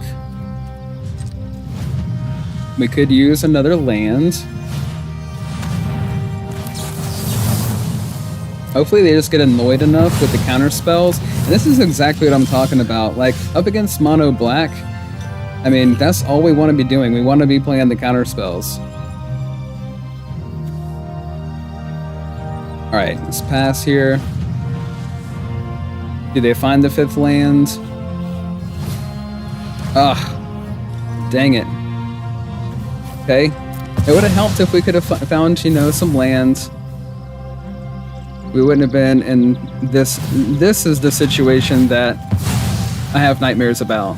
We could use another land. Hopefully they just get annoyed enough with the counter spells. And this is exactly what I'm talking about. Like, up against Mono Black, I mean, that's all we want to be doing. We want to be playing the counter spells. Alright, let's pass here. Do they find the 5th land? Ugh. Dang it. Okay. It would have helped if we could have found, you know, some lands. We wouldn't have been in this. This is the situation that I have nightmares about.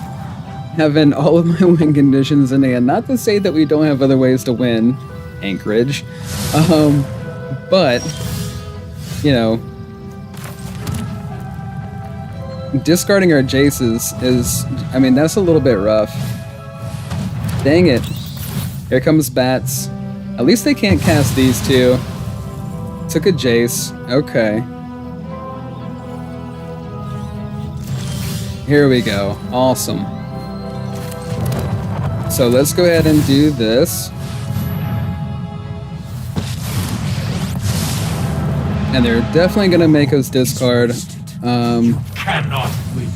Having all of my win conditions in hand. Not to say that we don't have other ways to win Anchorage. But, you know, discarding our Jaces is, I mean, that's a little bit rough. Dang it. Here comes Bats. At least they can't cast these two. Took a Jace. Okay. Here we go. Awesome. So let's go ahead and do this. And they're definitely going to make us discard Cannot win.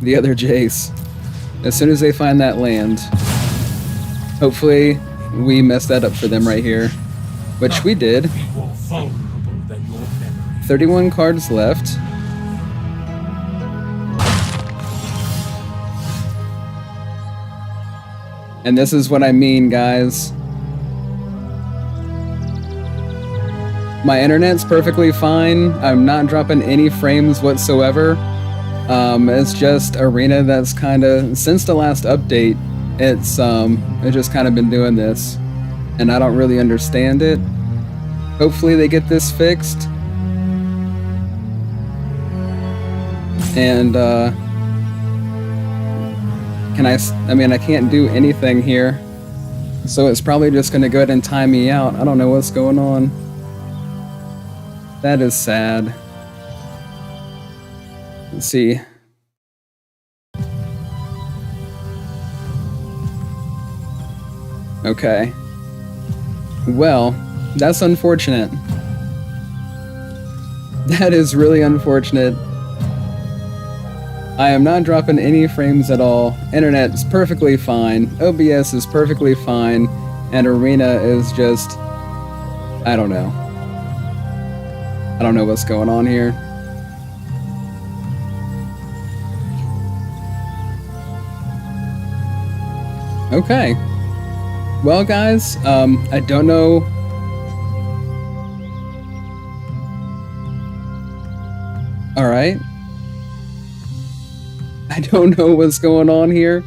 the other Jace as soon as they find that land. Hopefully we messed that up for them right here, which we did. 31 cards left. And this is what I mean, guys. My internet's perfectly fine. I'm not dropping any frames whatsoever. It's just Arena that's kind of, since the last update, it's just kind of been doing this. And I don't really understand it. Hopefully they get this fixed. And, I mean, I can't do anything here. So it's probably just going to go ahead and time me out. I don't know what's going on. That is sad. Let's see. Okay. Well, that's unfortunate. That is really unfortunate. I am not dropping any frames at all. Internet is perfectly fine. OBS is perfectly fine. And Arena is just... I don't know. I don't know what's going on here. Okay. Well, guys, I don't know. Alright. I don't know what's going on here.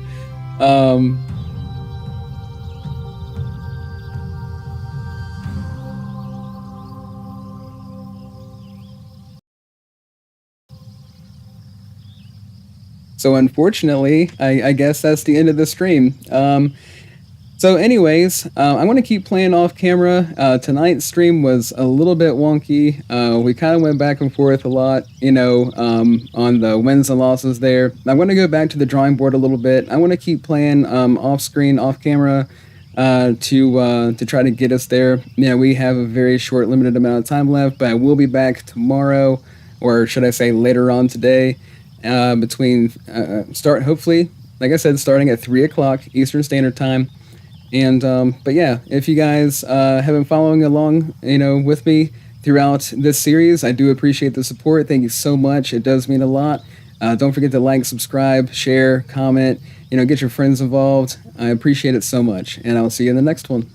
So unfortunately, I guess that's the end of the stream. So anyways, I'm going to keep playing off camera. Tonight's stream was a little bit wonky. We kind of went back and forth a lot, you know, on the wins and losses there. I'm going to go back to the drawing board a little bit. I want to keep playing off screen, off camera, to try to get us there. You know, we have a very short, limited amount of time left, but I will be back tomorrow, or should I say later on today, hopefully, like I said, starting at 3 o'clock Eastern Standard Time. And but yeah, if you guys have been following along, you know, with me throughout this series, I do appreciate the support. Thank you so much. It does mean a lot. Don't forget to like, subscribe, share, comment, you know, get your friends involved. I appreciate it so much, and I'll see you in the next one.